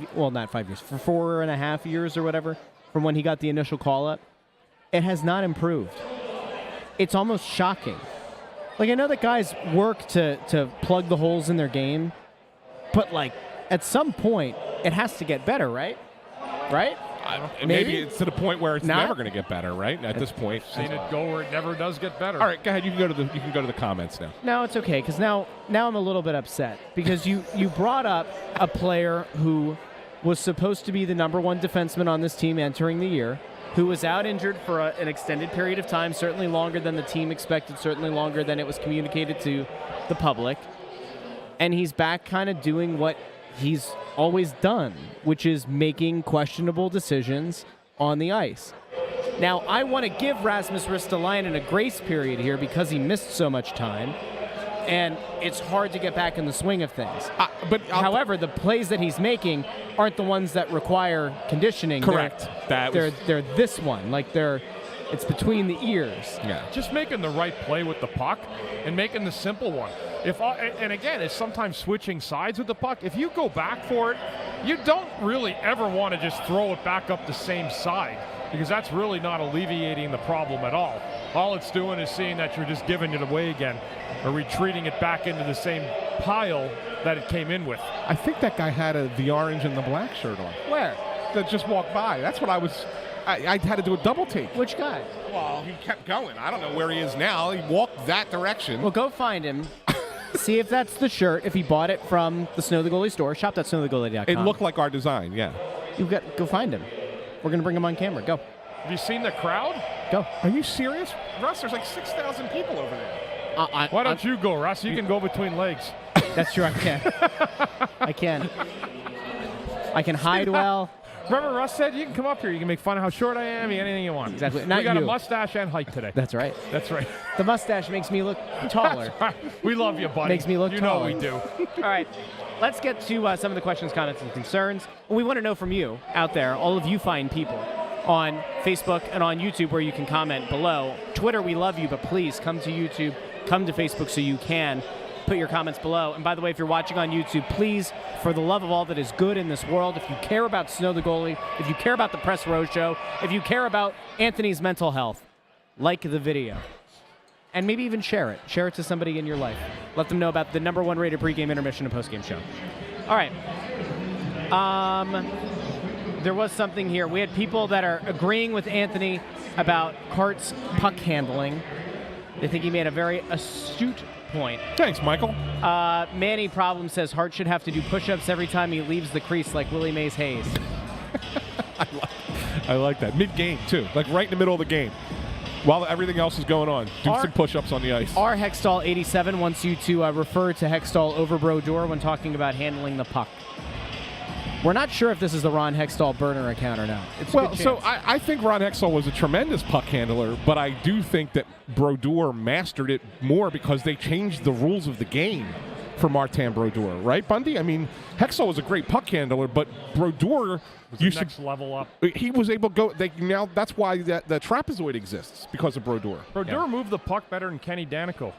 4.5 years or whatever. from when he got the initial call-up, it has not improved. It's almost shocking. Like, I know that guys work to plug the holes in their game, but, like, at some point, it has to get better, right? Right? Maybe it's to the point where it's never going to get better, right? At this point, I've seen it go where it never does get better. All right, go ahead. You can go to the comments now. No, it's okay, because now I'm a little bit upset because you brought up a player who was supposed to be the number one defenseman on this team entering the year, who was out injured for an extended period of time, certainly longer than the team expected, certainly longer than it was communicated to the public, and he's back kind of doing what he's always done, which is making questionable decisions on the ice. Now, I want to give Rasmus Ristolainen a grace period here because he missed so much time, and it's hard to get back in the swing of things. However, the plays that he's making aren't the ones that require conditioning. Correct. They're this one. Like, it's between the ears. Yeah. Just making the right play with the puck and making the simple one. And again, it's sometimes switching sides with the puck. If you go back for it, you don't really ever want to just throw it back up the same side because that's really not alleviating the problem at all. All it's doing is seeing that you're just giving it away again or retreating it back into the same pile that it came in with. I think that guy had the orange and the black shirt on. Where? That just walked by. That's what I was... I had to do a double take. Which guy? Well, he kept going. I don't know where he is now. He walked that direction. Well, go find him. See if that's the shirt, if he bought it from the Snow the Goalie store. Shop.snowthegoalie.com. It looked like our design, yeah. Go find him. We're going to bring him on camera. Go. Have you seen the crowd? Go. Are you serious? Russ, there's like 6,000 people over there. Why don't you go, Russ? You can go between legs. That's true, I can. I can hide well. Remember Russ said you can come up here. You can make fun of how short I am. You can anything you want. Exactly. We Not got you. a mustache and height today. That's right. That's right. The mustache makes me look taller. We love you, buddy. Makes me look taller. You know we do. All right. Let's get to some of the questions, comments, and concerns. We want to know from you out there, all of you fine people, on Facebook and on YouTube where you can comment below. Twitter, we love you, but please come to YouTube, come to Facebook so you can put your comments below. And by the way, if you're watching on YouTube, please, for the love of all that is good in this world, if you care about Snow the Goalie, if you care about the Press Row Show, if you care about Anthony's mental health, like the video. And maybe even share it. Share it to somebody in your life. Let them know about the #1 rated pregame, intermission, and postgame show. All right. There was something here. We had people that are agreeing with Anthony about Hart's puck handling. They think he made a very astute point. Thanks, Michael. Manny Problem says Hart should have to do push-ups every time he leaves the crease like Willie Mays Hayes. I like that. Mid-game, too. Like right in the middle of the game. While everything else is going on. Do some push-ups on the ice. Our Hextall87 wants you to refer to Hextall over Brodeur when talking about handling the puck. We're not sure if this is the Ron Hextall burner account or not. I think Ron Hextall was a tremendous puck handler, but I do think that Brodeur mastered it more because they changed the rules of the game for Martin Brodeur, right, Bundy? I mean, Hextall was a great puck handler, but Brodeur used to next level up. He was able to go. Now that's why the trapezoid exists because of Brodeur. Brodeur moved the puck better than Kenny Danico.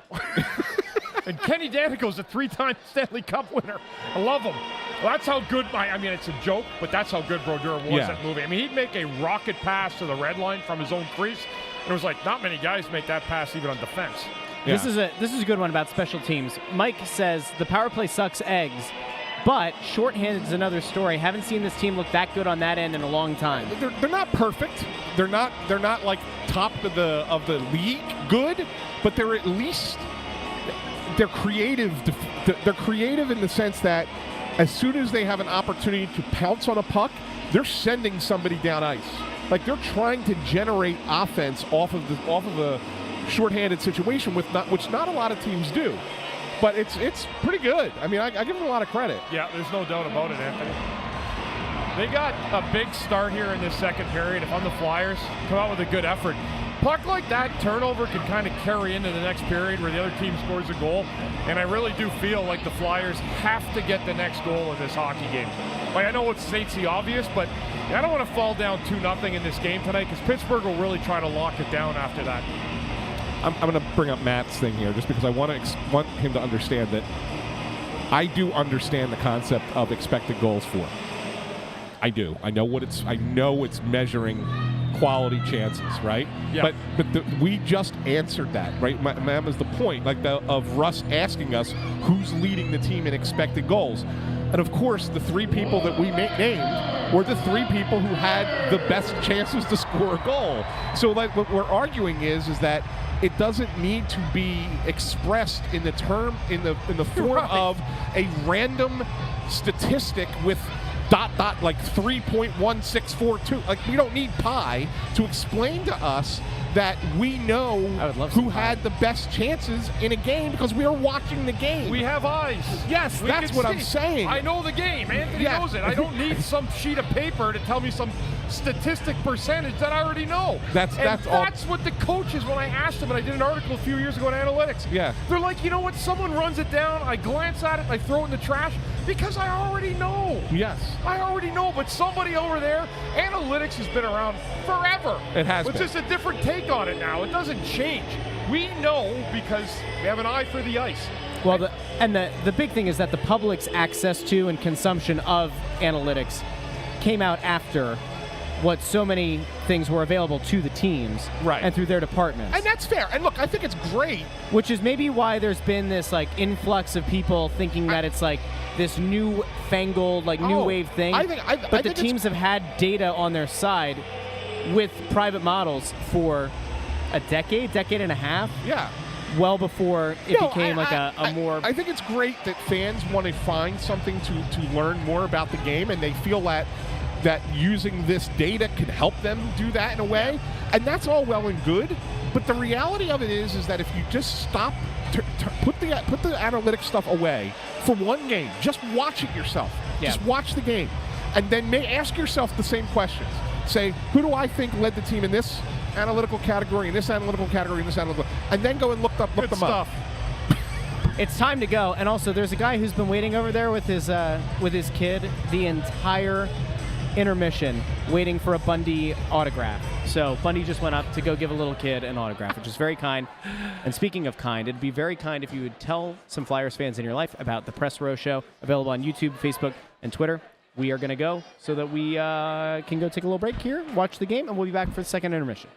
And Kenny Danico's a 3-time Stanley Cup winner. I love him. Well, that's how good, I mean, it's a joke, but that's how good Brodeur was at moving. I mean, he'd make a rocket pass to the red line from his own crease. And it was like, not many guys make that pass even on defense. Yeah. This is a good one about special teams. Mike says, the power play sucks eggs, but shorthanded is another story. Haven't seen this team look that good on that end in a long time. They're not perfect. They're not like top of the league good, but they're at least... They're creative. They're creative in the sense that as soon as they have an opportunity to pounce on a puck, they're sending somebody down ice. Like they're trying to generate offense off of a shorthanded situation which not a lot of teams do. But it's pretty good. I mean, I give them a lot of credit. Yeah, there's no doubt about it, Anthony. They got a big start here in this second period. If I'm the Flyers, come out with a good effort. Puck like that, turnover can kind of carry into the next period where the other team scores a goal. And I really do feel like the Flyers have to get the next goal in this hockey game. Like, I know it states the obvious, but I don't want to fall down 2-0 in this game tonight because Pittsburgh will really try to lock it down after that. I'm going to bring up Matt's thing here just because I want him to understand that I do understand the concept of expected goals for. I do. I know it's measuring quality chances, right? Yeah. But we just answered that, right? That was the point, like of Russ asking us who's leading the team in expected goals. And of course, the three people that we named were the three people who had the best chances to score a goal. So like what we're arguing is that it doesn't need to be expressed in the form of a random statistic with like 3.1642. Like, we don't need pi to explain to us that we know who had the best chances in a game because we are watching the game. We have eyes. Yes, that's what I'm saying. I know the game. Anthony knows it. I don't need some sheet of paper to tell me some statistic percentage that I already know. That's what the coaches, when I asked them, and I did an article a few years ago on analytics. Yeah. They're like, you know what? Someone runs it down. I glance at it. I throw it in the trash because I already know. Yes. I already know. But somebody over there, analytics has been around forever. It has been. It's just a different take on it now. It doesn't change. We know because we have an eye for the ice. Well, the big thing is that the public's access to and consumption of analytics came out after what so many things were available to the teams, right, and through their departments. And that's fair. And look, I think it's great. Which is maybe why there's been this like influx of people thinking that it's like this new fangled, like new wave thing. But the teams have had data on their side with private models for a decade and a half. Yeah. Well before it became a more... I think it's great that fans want to find something to learn more about the game, and they feel that using this data can help them do that in a way. And that's all well and good. But the reality of it is that if you just stop, put the analytics stuff away for one game, just watch it yourself. Yeah. Just watch the game. And then ask yourself the same questions. Say, who do I think led the team in this analytical category, in this analytical category, in this analytical, and then go and look them up. It's time to go. And also, there's a guy who's been waiting over there with his kid the entire intermission, waiting for a Bundy autograph. So Bundy just went up to go give a little kid an autograph, which is very kind. And speaking of kind, it'd be very kind if you would tell some Flyers fans in your life about the Press Row Show, available on YouTube, Facebook, and Twitter. We are going to go so that we can go take a little break here, watch the game, and we'll be back for the second intermission.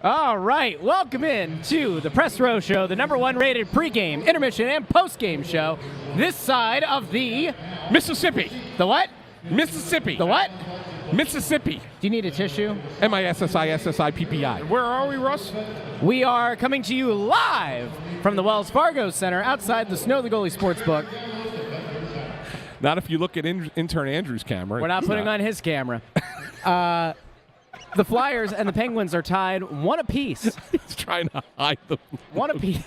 All right, welcome in to the Press Row Show, the #1 rated pregame, intermission, and postgame show. This side of the Mississippi. The what? Mississippi. The what? Mississippi. Do you need a tissue? MISSISSIPPI. Where are we, Russ? We are coming to you live from the Wells Fargo Center outside the Snow the Goalie Sportsbook. Not if you look at intern Andrew's camera. We're not putting on his camera. The Flyers and the Penguins are tied 1 apiece. He's trying to hide them. 1 apiece.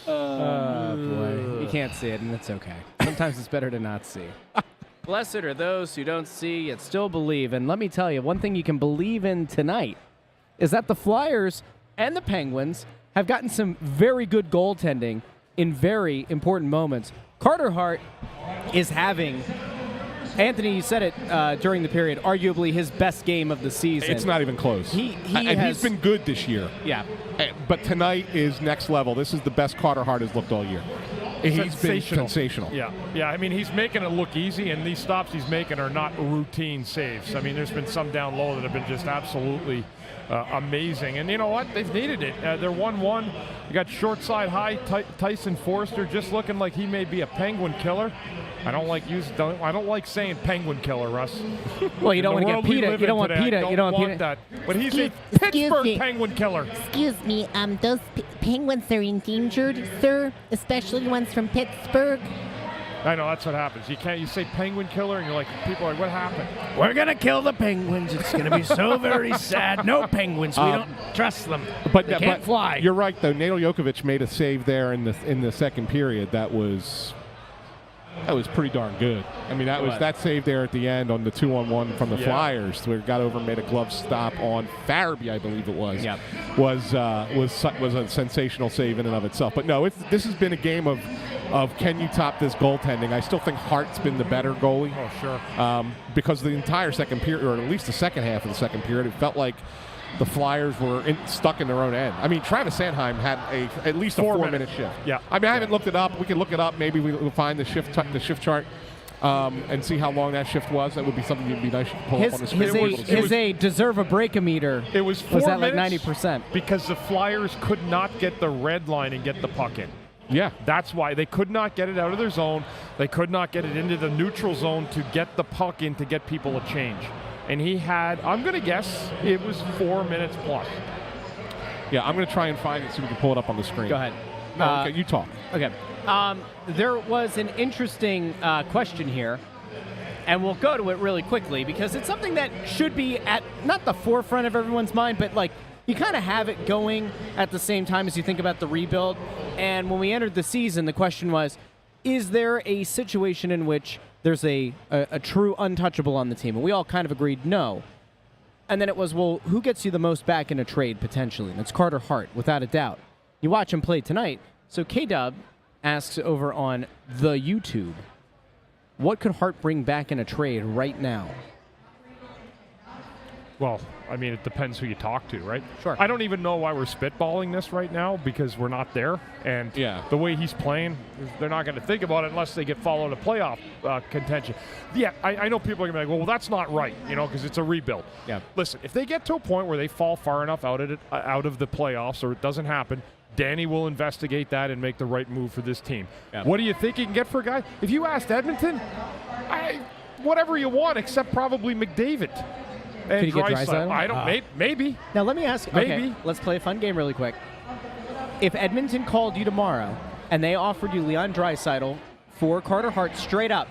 Oh, boy. You can't see it, and it's okay. Sometimes it's better to not see. Blessed are those who don't see yet still believe. And let me tell you, one thing you can believe in tonight is that the Flyers and the Penguins have gotten some very good goaltending in very important moments. Carter Hart is having, Anthony, you said it during the period, arguably his best game of the season. It's not even close. He's been good this year. Yeah. But tonight is next level. This is the best Carter Hart has looked all year. He's been sensational. Yeah. I mean, he's making it look easy, and these stops he's making are not routine saves. I mean, there's been some down low that have been just absolutely amazing. And you know what? They've needed it. They're 1-1. You got short side high Tyson Forster just looking like he may be a Penguin killer. I don't like saying Penguin killer, Russ. Well, you don't want to get PETA. You don't want PETA. You don't want PETA. That. But he's a Pittsburgh Penguin killer. Excuse me, those penguins are endangered, sir, especially ones from Pittsburgh. I know, that's what happens. You say Penguin killer, and you're like, people are like, what happened? We're going to kill the Penguins. It's going to be so very sad. No Penguins. We don't trust them. But they can't fly. You're right, though. Nato Jokovic made a save there in the second period. That was pretty darn good. I mean, that save there at the end on the 2-on-1 from the Flyers, where it got over and made a glove stop on Farabee, I believe it was. Yeah. Was a sensational save in and of itself. But no, this has been a game of can you top this goaltending? I still think Hart's been the better goalie. Oh, sure. Because the entire second period, or at least the second half of the second period, it felt like the Flyers were stuck in their own end. I mean, Travis Sanheim had at least a 4-minute shift. Yeah. I mean, I haven't looked it up. We can look it up. Maybe we'll find the shift chart and see how long that shift was. That would be something that would be nice to pull up on the screen. His deserve a break-a-meter. It was 4 at like minutes 90%. because the Flyers could not get the red line and get the puck in. Yeah. That's why they could not get it out of their zone. They could not get it into the neutral zone to get the puck in to get people a change. And he had, I'm going to guess, it was 4 minutes plus. Yeah, I'm going to try and find it so we can pull it up on the screen. Go ahead. Okay, you talk. Okay. There was an interesting question here, and we'll go to it really quickly because it's something that should be at not the forefront of everyone's mind, but like you kind of have it going at the same time as you think about the rebuild. And when we entered the season, the question was, is there a situation in which there's a true untouchable on the team? And we all kind of agreed no. And then it was, well, who gets you the most back in a trade potentially? And it's Carter Hart, without a doubt. You watch him play tonight. So K-Dub asks over on the YouTube, what could Hart bring back in a trade right now? Well, I mean, it depends who you talk to, right? Sure. I don't even know why we're spitballing this right now because we're not there. And the way he's playing, they're not going to think about it unless they get followed to playoff contention. Yeah, I know people are going to be like, well, that's not right, because it's a rebuild. Yeah. Listen, if they get to a point where they fall far enough out of the playoffs or it doesn't happen, Danny will investigate that and make the right move for this team. Yeah. What do you think you can get for a guy? If you asked Edmonton, whatever you want except probably McDavid. Could you get Draisaitl? I don't. Maybe. Now let me ask. Okay, let's play a fun game really quick. If Edmonton called you tomorrow and they offered you Leon Draisaitl for Carter Hart straight up,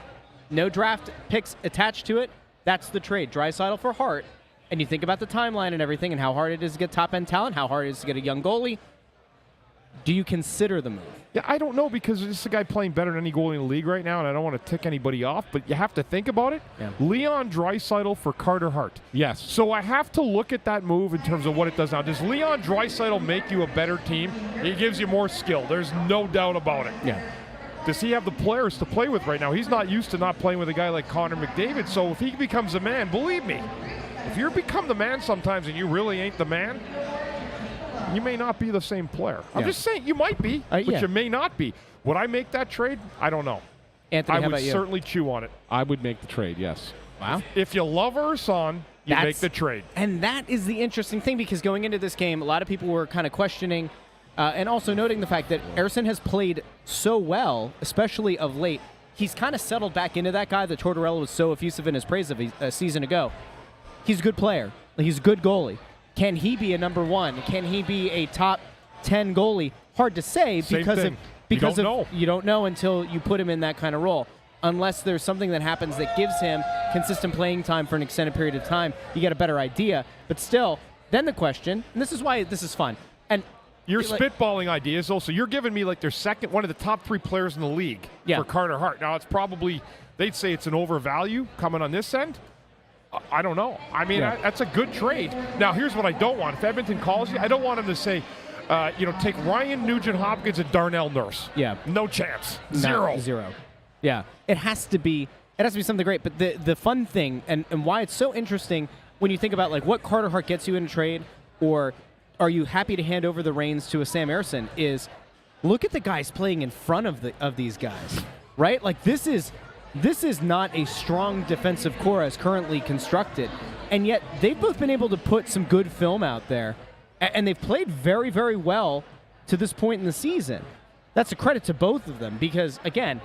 no draft picks attached to it, that's the trade. Draisaitl for Hart, and you think about the timeline and everything and how hard it is to get top end talent, how hard it is to get a young goalie. Do you consider the move? Yeah, I don't know because this is a guy playing better than any goalie in the league right now, and I don't want to tick anybody off, but you have to think about it. Yeah. Leon Draisaitl for Carter Hart. Yes. So I have to look at that move in terms of what it does now. Does Leon Draisaitl make you a better team? He gives you more skill. There's no doubt about it. Yeah. Does he have the players to play with right now? He's not used to not playing with a guy like Connor McDavid, so if he becomes a man, believe me, if you become the man sometimes and you really ain't the man, you may not be the same player. I'm just saying you might be, but you may not be. Would I make that trade? I don't know. Anthony, I how would about you? certainly chew on it. I would make the trade, yes. Wow. If you love Urson, you make the trade. And that is the interesting thing, because going into this game, a lot of people were kind of questioning and also noting the fact that Ersson has played so well, especially of late. He's kind of settled back into that guy that Tortorella was so effusive in his praise of a season ago. He's a good player. He's a good goalie. Can he be a number one? Can he be a top 10 goalie? Hard to say because you don't know until you put him in that kind of role. Unless there's something that happens that gives him consistent playing time for an extended period of time, you get a better idea. But still, then the question, and this is why this is fun. And you're spitballing ideas also. You're giving me like their second, one of the top 3 players in the league for Carter Hart. Now, it's probably, they'd say it's an overvalue coming on this end. I don't know. I mean, that's a good trade. Now, here's what I don't want. If Edmonton calls you, I don't want them to say, take Ryan Nugent-Hopkins and Darnell Nurse. Yeah. No chance. Zero. Yeah. It has to be something great. But the fun thing and why it's so interesting when you think about like what Carter Hart gets you in a trade, or are you happy to hand over the reins to a Sam Ersson, is look at the guys playing in front of these guys, right? Like this is not a strong defensive core as currently constructed, and yet they've both been able to put some good film out there, and they've played very, very well to this point in the season. That's a credit to both of them because, again,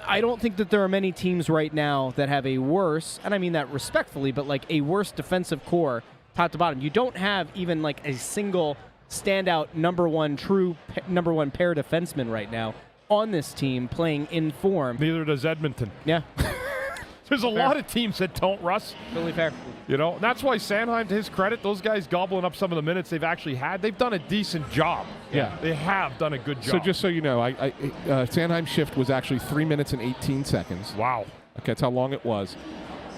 I don't think that there are many teams right now that have a worse, and I mean that respectfully, but like a worse defensive core top to bottom. You don't have even like a single standout number one pair defenseman right now on this team playing in form. Neither does Edmonton. Yeah. There's a lot of teams that don't, Russ. Totally fair. That's why Sanheim, to his credit, those guys gobbling up some of the minutes they've actually had, they've done a decent job. Yeah. They have done a good job. So just so you know, Sanheim's shift was actually 3 minutes and 18 seconds. Wow. Okay, that's how long it was.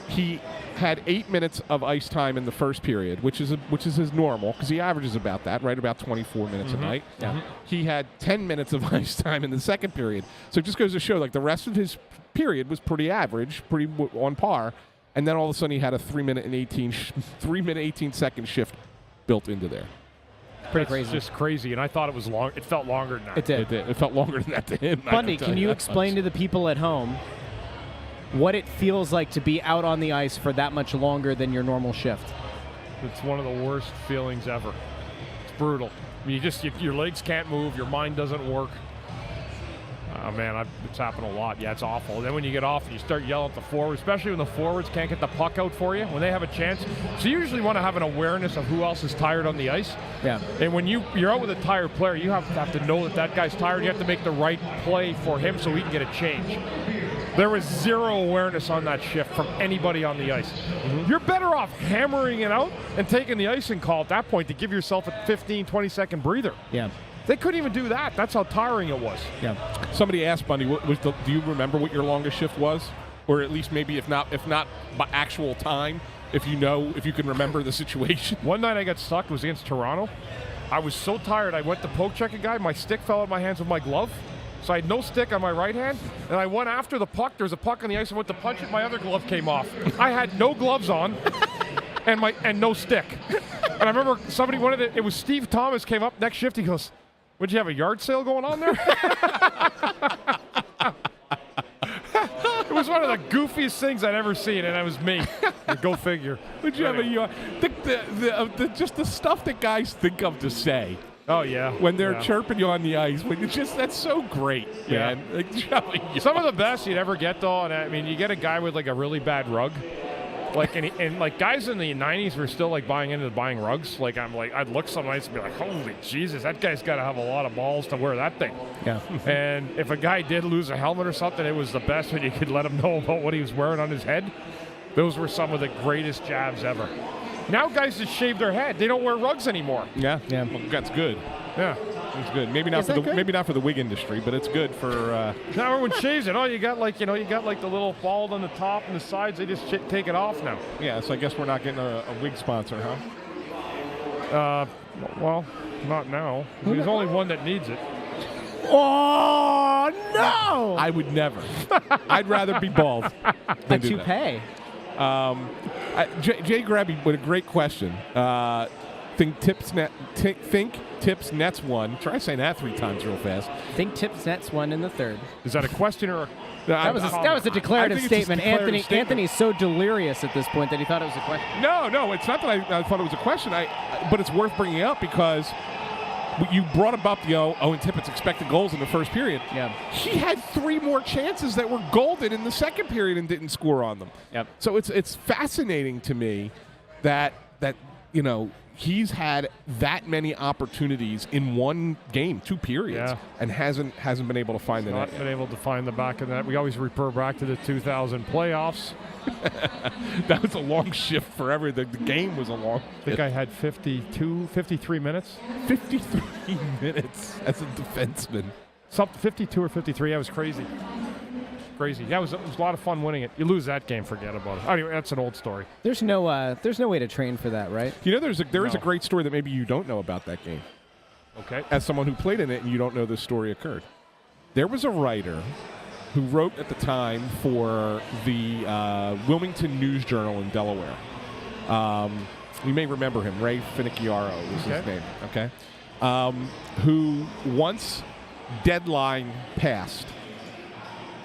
He had 8 minutes of ice time in the first period, which is his normal, because he averages about that, right, about 24 minutes a night. Yeah. He had 10 minutes of ice time in the second period. So it just goes to show, like, the rest of his period was pretty average, pretty on par, and then all of a sudden he had a 3 minute 18 second shift built into there. Pretty crazy. It's just crazy, and I thought it was long. It felt longer than that. It did. It felt longer than that to him. Bundy, can you explain to the people at home what it feels like to be out on the ice for that much longer than your normal shift? It's one of the worst feelings ever. It's brutal. Your legs can't move, your mind doesn't work. Oh, man, it's happened a lot. Yeah, it's awful. And then when you get off and you start yelling at the forwards, especially when the forwards can't get the puck out for you, when they have a chance. So you usually want to have an awareness of who else is tired on the ice. Yeah. And when you're out with a tired player, you have to know that guy's tired. You have to make the right play for him so he can get a change. There was zero awareness on that shift from anybody on the ice. Mm-hmm. You're better off hammering it out and taking the icing call at that point to give yourself a 15, 20-second breather. Yeah. They couldn't even do that. That's how tiring it was. Yeah. Somebody asked Bundy, do you remember what your longest shift was? Or at least maybe if not by actual time, if you can remember the situation. One night I got stuck. It was against Toronto. I was so tired. I went to poke check a guy. My stick fell out of my hands with my glove. So I had no stick on my right hand, and I went after the puck. There was a puck on the ice. I went to punch it. My other glove came off. I had no gloves on and no stick. And I remember it was Steve Thomas came up next shift. He goes, "Would you have a yard sale going on there?" It was one of the goofiest things I'd ever seen, and it was me. Go figure. Would you have a yard? Just the stuff that guys think of to say. Oh, yeah. When they're chirping you on the ice. That's so great, man. Some of the best you'd ever get, though, and I mean, you get a guy with, like, a really bad rug. Like, and guys in the 90s were still, like, buying rugs. Like, I'd look some nights and be like, holy Jesus, that guy's got to have a lot of balls to wear that thing. Yeah. And if a guy did lose a helmet or something, it was the best when you could let him know about what he was wearing on his head. Those were some of the greatest jabs ever. Now guys just shave their head. They don't wear rugs anymore. Yeah. Well, that's good. Yeah. It's good. Maybe not for the wig industry, but it's good for. Now everyone shaves it. Oh, you got like the little bald on the top and the sides. They just take it off now. Yeah. So I guess we're not getting a wig sponsor, huh? Well, not now. There's only one that needs it. Oh no! I would never. I'd rather be bald. A toupee. Jay Grabby with a great question. Think Tips Nets won. Try saying that 3 times real fast. Think Tips Nets won in the third. Is that a question or That was a declarative statement. Anthony's so delirious at this point that he thought it was a question. No, it's not that I thought it was a question. But it's worth bringing up because you brought up the Owen Tippett's expected goals in the first period. Yeah. He had 3 more chances that were golden in the second period and didn't score on them. Yep. So it's fascinating to me that he's had that many opportunities in one game, 2 periods, and hasn't been able to find the net. Not been able to find the back of that. We always refer back to the 2000 playoffs. That was a long shift forever. The game was a long I think I had 53 minutes. 53 minutes as a defenseman. 52 or 53. That was crazy. Crazy. Yeah, it was a lot of fun winning it. You lose that game, forget about it. Anyway, that's an old story. There's no way to train for that, right? There is a great story that maybe you don't know about that game. Okay. As someone who played in it and you don't know this story occurred. There was a writer who wrote at the time for the Wilmington News Journal in Delaware. You may remember him. Ray Finicchiaro was his name. Okay. Who once deadline passed,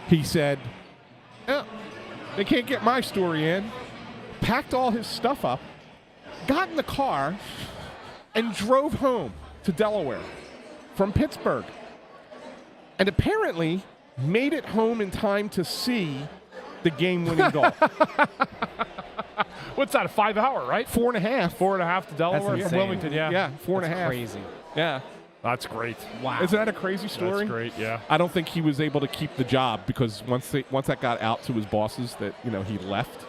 he said, they can't get my story in, packed all his stuff up, got in the car, and drove home to Delaware from Pittsburgh. And apparently made it home in time to see the game-winning goal. What's that, a 5-hour, right? 4.5. 4.5 to Delaware from Wilmington, Yeah, 4.5. That's crazy. Yeah. That's great. Wow. Isn't that a crazy story? That's great, yeah. I don't think he was able to keep the job because once that got out to his bosses that, he left.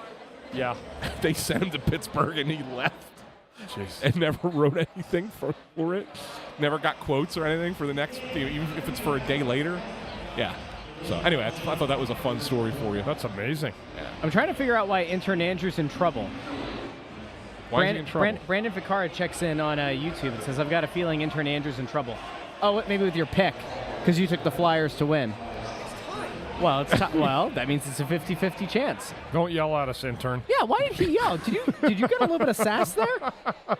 Yeah. They sent him to Pittsburgh and he left. Jeez. And never wrote anything for it. Never got quotes or anything for the next, even if it's for a day later. Yeah. So anyway, I thought that was a fun story for you. That's amazing. Yeah. I'm trying to figure out why intern Andrew's in trouble. Why is he in trouble? Brandon Ficara checks in on YouTube and says, I've got a feeling intern Andrew's in trouble. Oh, maybe with your pick, because you took the Flyers to win. Well, that means it's a 50-50 chance. Don't yell at us, intern. Yeah, why did he yell? Did you get a little bit of sass there?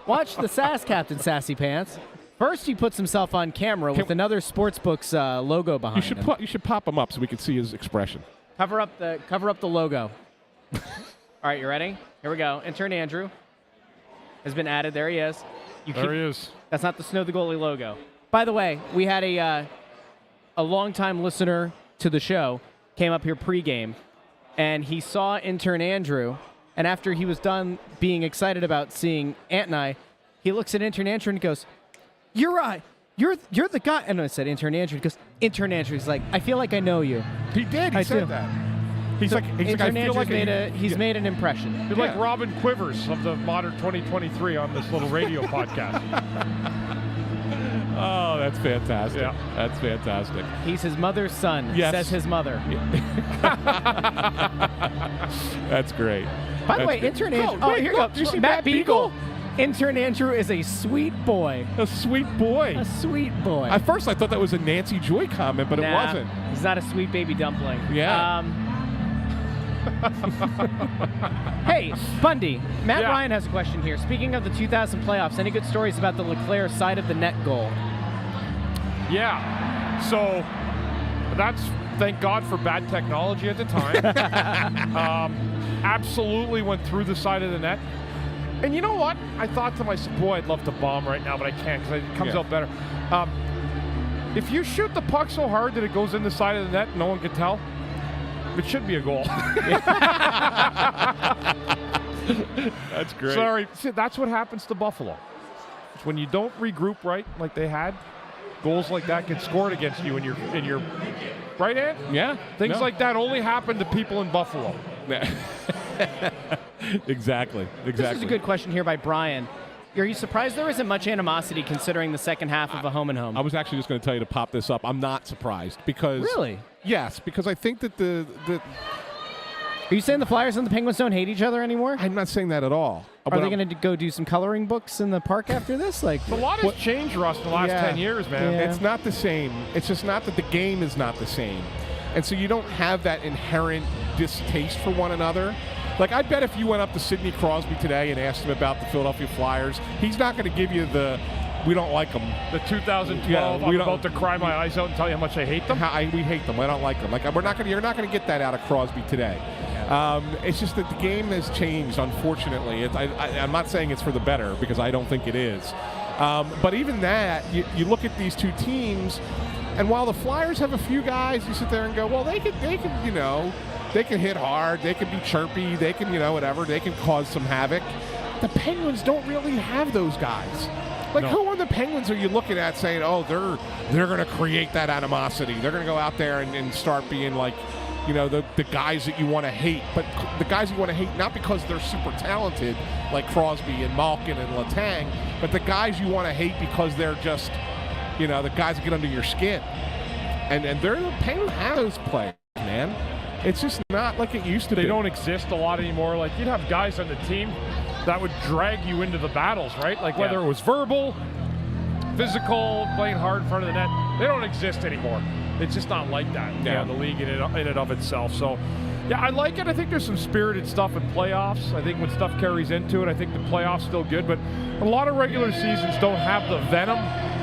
Watch the sass, Captain Sassy Pants. First, he puts himself on camera with another sportsbook's logo behind him. You should pop him up so we can see his expression. Cover up the logo. All right, you ready? Here we go. Intern Andrew has been added. There he is. There he is. That's not the Snow the Goalie logo. By the way, we had a longtime listener to the show came up here pregame, and he saw intern Andrew, and after he was done being excited about seeing Ant and I, he looks at intern Andrew and goes, "You're right. You're the guy." And I said, "Intern Andrew." He goes, "Intern Andrew." He's like, "I feel like I know you." He did. He said that. He's like, I intern feel like he's made an impression. You're like Robin Quivers of the modern 2023 on this little radio podcast. Oh, that's fantastic. Yeah. That's fantastic. He's his mother's son, Yes. says his mother. That's great. By the way, intern Andrew. Oh, wait, here look, goes. you see Matt Matt Beagle? Intern Andrew is a sweet boy. A sweet boy. A sweet boy. At first, I thought that was a Nancy Joy comment, but it wasn't. He's not a sweet baby dumpling. Yeah. Hey, Bundy. Matt Ryan has a question here. Speaking of the 2000 playoffs, any good stories about the Leclerc side of the net goal? Yeah. So that's, thank God for bad technology at the time. Absolutely went through the side of the net. And you know what? I thought to myself, boy, I'd love to bomb right now, but I can't because it comes out better. If you shoot the puck so hard that it goes in the side of the net, no one can tell. It should be a goal. That's great. Sorry. See, that's what happens to Buffalo. It's when you don't regroup right, like they had, goals like that get scored against you in your right hand. Yeah. Things like that only happen to people in Buffalo. Exactly. This is a good question here by Brian. Are you surprised there isn't much animosity considering the second half of a home and home? I was actually just going to tell you to pop this up. I'm not surprised because... Really? Yes, because I think that the Are you saying the Flyers and the Penguins don't hate each other anymore? I'm not saying that at all. Are they going to go do some coloring books in the park after this? Like a lot has changed, Russ, in the last 10 years, man. It's not the same. It's just not that the game is not the same. And so you don't have that inherent distaste for one another. Like, I bet if you went up to Sidney Crosby today and asked him about the Philadelphia Flyers, he's not going to give you the we don't like them. The 2012, Yeah, I'm about to cry my eyes out and tell you how much I hate them. We hate them. I don't like them. Like you're not going to get that out of Crosby today. It's just that the game has changed, unfortunately. I'm not saying it's for the better because I don't think it is. But even that, you look at these two teams, and while the Flyers have a few guys, you sit there and go, well, they can hit hard, they can be chirpy, they can whatever, they can cause some havoc. The Penguins don't really have those guys. Like, who on the Penguins are you looking at saying, oh, they're going to create that animosity? They're going to go out there and start being like, the guys that you want to hate. But the guys you want to hate not because they're super talented, like Crosby and Malkin and Letang, but the guys you want to hate because they're just, the guys that get under your skin. And the Penguins have those players, man. It's just not like it used to be. They don't exist a lot anymore. Like, you'd have guys on the team that would drag you into the battles, right? Like, whether it was verbal, physical, playing hard in front of the net, they don't exist anymore. It's just not like that. Yeah. The league in and of itself. So, yeah, I like it. I think there's some spirited stuff in playoffs. I think when stuff carries into it, I think the playoffs still good. But a lot of regular seasons don't have the venom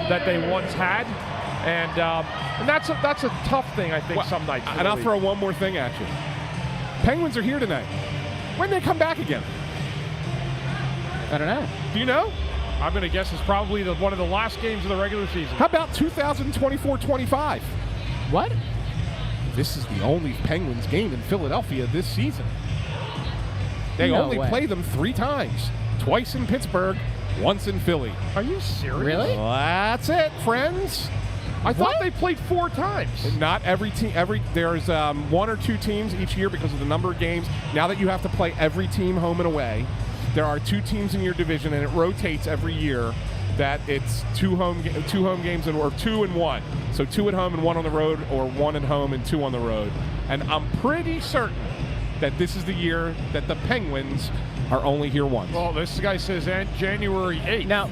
that they once had. And that's a tough thing, I think, some nights. And I'll throw one more thing at you. Penguins are here tonight. When they come back again? I don't know. Do you know? I'm going to guess it's probably one of the last games of the regular season. How about 2024-25? What? This is the only Penguins game in Philadelphia this season. They No only way. play them 3 times. Twice in Pittsburgh, once in Philly. Are you serious? Really? That's it, friends. I thought they played 4 times. Not every team. There's 1 or 2 teams each year because of the number of games. Now that you have to play every team home and away, there are 2 teams in your division, and it rotates every year. That it's 2 home games or 2 and 1. So 2 at home and 1 on the road, or 1 at home and 2 on the road. And I'm pretty certain that this is the year that the Penguins are only here once. Well, this guy says January 8th. Now,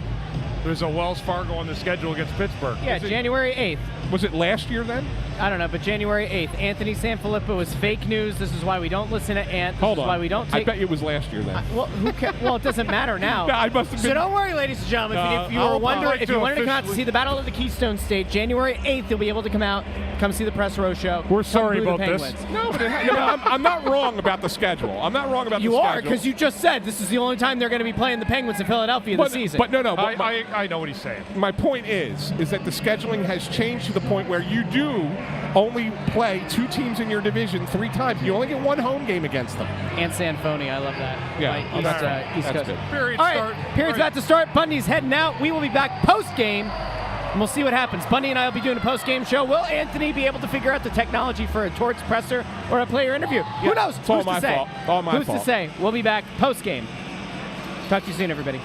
There's a Wells Fargo on the schedule against Pittsburgh. yeah, January 8th. Was it last year then? I don't know, but January 8th. Anthony SanFilippo is fake news. This is why we don't listen to Ant. This Hold is on. why we don't I take... bet it was last year then. Well, who cares? Well, it doesn't matter now. No, I must have So been. don't worry, ladies and gentlemen. If you were I'd wondering, like if to you wanted to come out to officially- see the Battle of the Keystone State, January 8th, you'll be able to come out, come see the Press Row show. We're Come sorry boo the about this. Penguins. No, but I'm not wrong about the schedule. I'm not wrong about You the are, schedule. because you just said this is the only time they're going to be playing the Penguins in Philadelphia this season. But no. But I know what he's saying. my point is that the scheduling has changed to the point where you do only play 2 teams in your division 3 times. You only get 1 home game against them. And Sanfoni, I love that. Yeah, Right, East that's Coast. good. Period. All right, Start. period's about to start. Bundy's heading out. We will be back post-game, and we'll see what happens. Bundy and I will be doing a post-game show. Will Anthony be able to figure out the technology for a Torts presser or a player interview? Who knows? It's all Who's my to say? fault. All my Who's fault. to say? We'll be back post-game. Talk to you soon, everybody.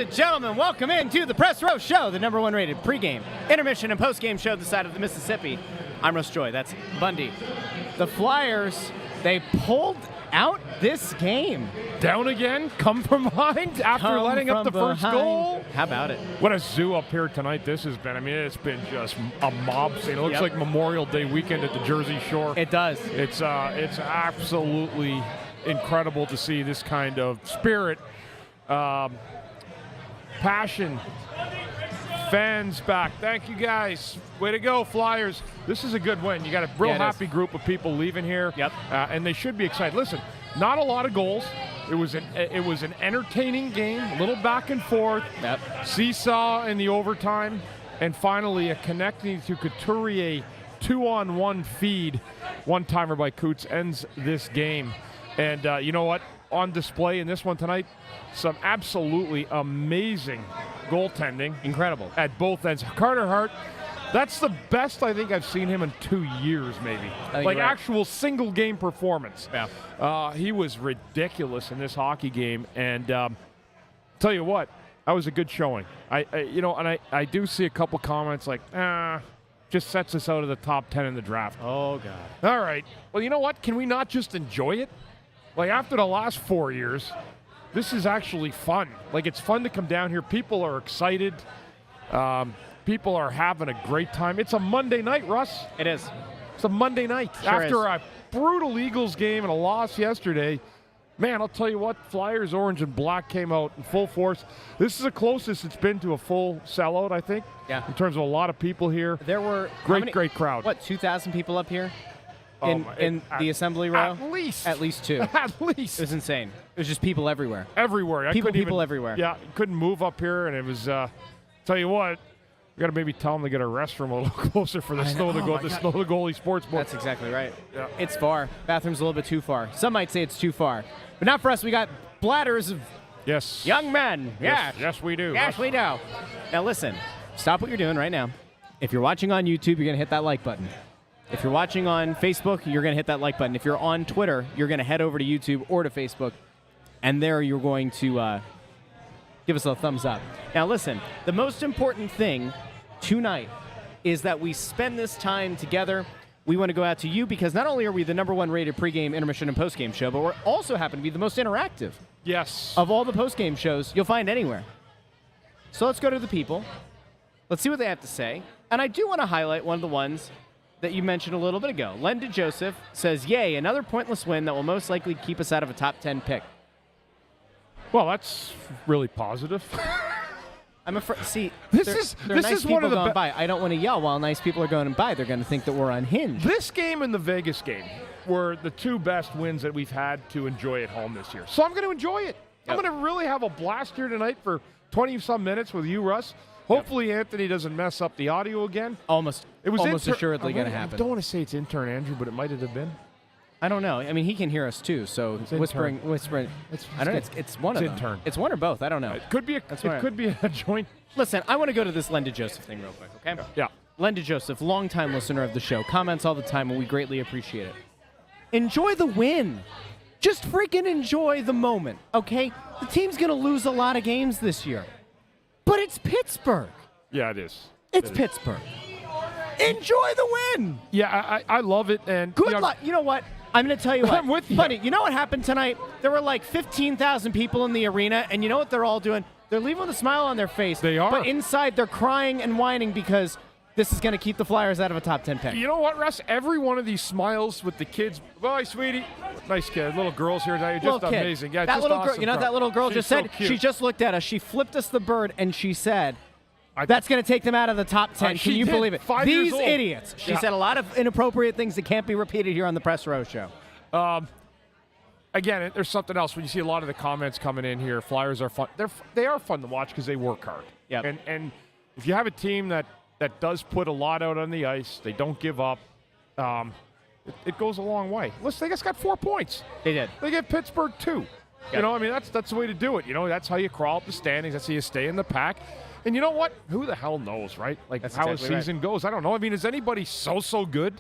and gentlemen, welcome into the Press Row Show, the #1 rated pregame, intermission, and postgame show this side of the Mississippi. I'm Russ Joy. That's Bundy. The Flyers, they pulled out this game. Down again, come from behind after letting up the first goal. How about it? What a zoo up here tonight this has been. I mean, it's been just a mob scene. It looks like Memorial Day weekend at the Jersey Shore. It does. It's absolutely incredible to see this kind of spirit, passion, fans back. Thank you guys. Way to go, Flyers. This is a good win. You got a real happy group of people leaving here. Yep. And they should be excited. Listen, not a lot of goals. It was an entertaining game, a little back and forth. Yep. Seesaw in the overtime, and finally a Konecny to Couturier 2-on-1 feed. One-timer by Coots ends this game. And you know what? On display in this one tonight, some absolutely amazing goaltending. Incredible. At both ends. Carter Hart, that's the best I think I've seen him in 2 years, maybe. Like actual single game performance. Yeah. He was ridiculous in this hockey game. And tell you what, that was a good showing. I do see a couple comments like, just sets us out of the top 10 in the draft. Oh, God. All right. Well, you know what? Can we not just enjoy it? Like, after the last 4 years, this is actually fun. Like, it's fun to come down here. People are excited. People are having a great time. It's a Monday night, Russ. It is. It's a Monday night. Sure After is. a brutal Eagles game and a loss yesterday, man, I'll tell you what, Flyers orange and black came out in full force. This is the closest it's been to a full sellout, I think. Yeah. In terms of a lot of people here. There were great crowd. What, 2,000 people up here? In the assembly row? At least. At least 2. At least. It was insane. It was just people everywhere. Everywhere. People everywhere. Yeah, couldn't move up here, and it was, tell you what, we got to maybe tell them to get a restroom a little closer for the Snow the Goalie Sportsbook. That's exactly right. Yeah. It's far. Bathroom's a little bit too far. Some might say it's too far. But not for us. We got bladders of young men. Yes, we do. Yes, we do. Now listen, stop what you're doing right now. If you're watching on YouTube, you're going to hit that like button. If you're watching on Facebook, you're going to hit that like button. If you're on Twitter, you're going to head over to YouTube or to Facebook, and there you're going to give us a thumbs up. Now listen, the most important thing tonight is that we spend this time together. We want to go out to you because not only are we the #1 rated pregame, intermission, and postgame show, but we're also happen to be the most interactive of all the postgame shows you'll find anywhere. So let's go to the people. Let's see what they have to say. And I do want to highlight one of the ones that you mentioned a little bit ago. Lenda Joseph says, yay, another pointless win that will most likely keep us out of a top 10 pick. Well, that's really positive. I'm afraid. See, this is nice one of the going by. I don't want to yell while nice people are going by. They're going to think that we're unhinged. This game and the Vegas game were the 2 best wins that we've had to enjoy at home this year. So I'm going to enjoy it. Yep. I'm going to really have a blast here tonight for 20-some minutes with you, Russ. Hopefully Anthony doesn't mess up the audio again. Almost assuredly going to happen. I don't want to say it's intern Andrew, but it might have been. I don't know. I mean, he can hear us too, so whispering. I don't know. It's one of them. Intern. It's one or both. I don't know. It could be a joint. Listen, I want to go to this Lenda Joseph thing real quick, okay? Yeah. Lenda Joseph, longtime listener of the show, comments all the time, and we greatly appreciate it. Enjoy the win. Just freaking enjoy the moment, okay? The team's going to lose a lot of games this year. But it's Pittsburgh. Yeah, it is. It's Pittsburgh. Enjoy the win. Yeah, I love it. And good luck. You know what? I'm going to tell you what. I'm with you. Buddy, you know what happened tonight? There were like 15,000 people in the arena, and you know what they're all doing? They're leaving with a smile on their face. They are. But inside, they're crying and whining because this is going to keep the Flyers out of a top 10 pick. You know what, Russ? Every one of these smiles with the kids. Bye, sweetie. Nice kid. Little girls here tonight. Just amazing. Yeah, that just little awesome girl. You know what that little girl just said? So she just looked at us. She flipped us the bird, and she said, that's going to take them out of the top 10. Can you believe it? 5 These years old. idiots. She said a lot of inappropriate things that can't be repeated here on the Press Row Show. Again, there's something else. When you see a lot of the comments coming in here, Flyers are fun. They are fun to watch because they work hard. Yep. And if you have a team that does put a lot out on the ice, they don't give up, it goes a long way. Listen, they just got 4 points. They did. They get Pittsburgh 2. Yep. You know, I mean, that's the way to do it. You know, that's how you crawl up the standings. That's how you stay in the pack. And you know what? Who the hell knows, right? Like that's how exactly a season goes. I don't know. I mean, is anybody so good?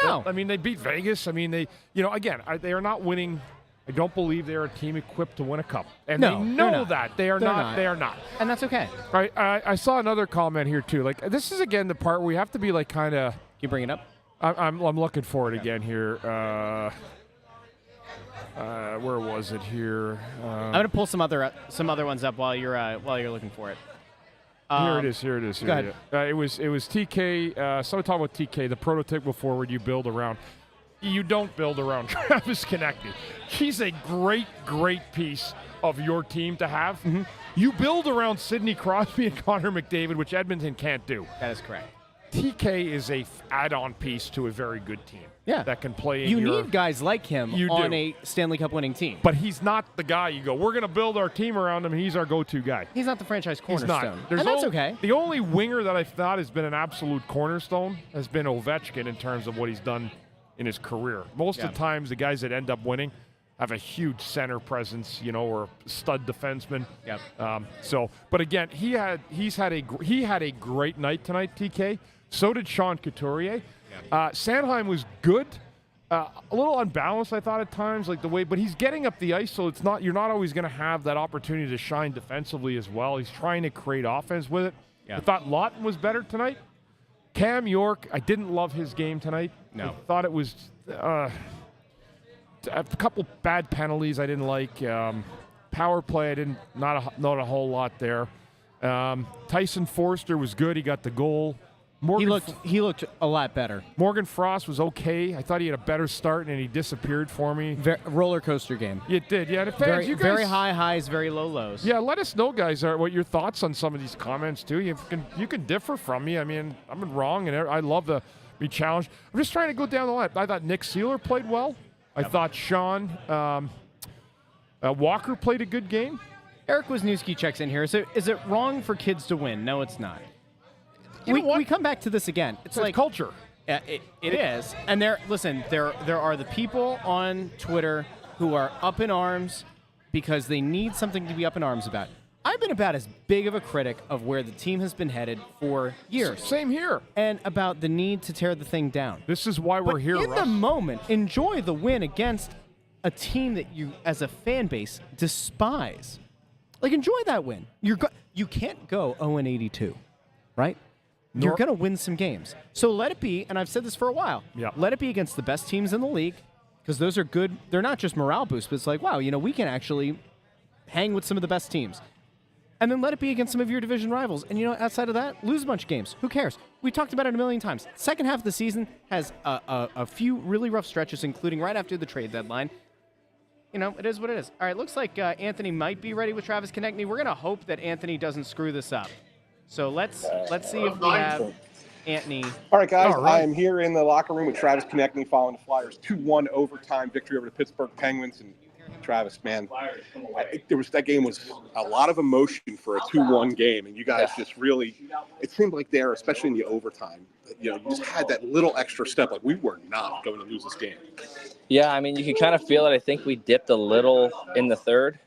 No. I mean, they beat Vegas. I mean, again, they are not winning I don't believe they're a team equipped to win a cup. And No, they they're know not. that. They are They're not. not. They are not. And that's okay. I saw another comment here, too. Like, this is, again, the part where we have to be, like, kind of... You bring it up? I'm looking for it again here. Where was it here? I'm gonna pull some other ones up while you're looking for it. Here it is. Here Go ahead. It was TK. Someone talking about TK, the prototypical forward you build around. You don't build around Travis Konecny. He's a great piece of your team to have. Mm-hmm. You build around Sidney Crosby and Connor McDavid, which Edmonton can't do. That is correct. TK is a add-on piece to a very good team. Yeah. That can play in You your... need guys like him You on do. a Stanley Cup winning team. But he's not the guy you go, we're going to build our team around him, and he's our go-to guy. He's not the franchise He's cornerstone. not. And that's okay. The only winger that I thought has been an absolute cornerstone has been Ovechkin in terms of what he's done in his career. Most of the times, the guys that end up winning have a huge center presence, or stud defenseman. Yep. But again, he had a great night tonight, TK. So did Sean Couturier. Sanheim was good. A little unbalanced, I thought, at times, like the way, but he's getting up the ice, so you're not always going to have that opportunity to shine defensively as well. He's trying to create offense with it. Yeah. I thought Lawton was better tonight. Cam York, I didn't love his game tonight. No. I thought it was a couple bad penalties I didn't like. Power play, I didn't not a whole lot there. Tyson Forster was good. He got the goal. He looked a lot better. Morgan Frost was okay. I thought he had a better start, and he disappeared for me. Roller coaster game. It did, yeah. And fans, Very, you guys, very high highs, very low lows. Yeah, let us know, guys, what your thoughts on some of these comments too. You can differ from me. I mean, I'm wrong, and I love to be challenged. I'm just trying to go down the line. I thought Nick Seeler played well. I thought Sean Walker played a good game. Eric Wisniewski checks in here. Is it wrong for kids to win? No, it's not. We come back to this again. It's like culture. It is. And there are the people on Twitter who are up in arms because they need something to be up in arms about. I've been about as big of a critic of where the team has been headed for years. Same here. And about the need to tear the thing down. This is why we're here, in Russ. the moment, enjoy the win against a team that you, as a fan base, despise. Like, enjoy that win. You can't go 0-82, right? You're going to win some games. So let it be, and I've said this for a while, let it be against the best teams in the league, because those are good. They're not just morale boosts, but it's like, wow, we can actually hang with some of the best teams. And then let it be against some of your division rivals. And, outside of that, lose a bunch of games. Who cares? We talked about it a million times. Second half of the season has a few really rough stretches, including right after the trade deadline. It is what it is. All right, looks like Anthony might be ready with Travis Konecny. We're going to hope that Anthony doesn't screw this up. So let's see if we have Anthony. All right, guys. I am here in the locker room with Travis Konecny following the Flyers' 2-1 overtime victory over the Pittsburgh Penguins. And Travis, man, that game was a lot of emotion for a 2-1 game, and you guys just really, it seemed like there, especially in the overtime, you just had that little extra step. Like, we were not going to lose this game. Yeah, I mean, you can kind of feel it. I think we dipped a little in the third.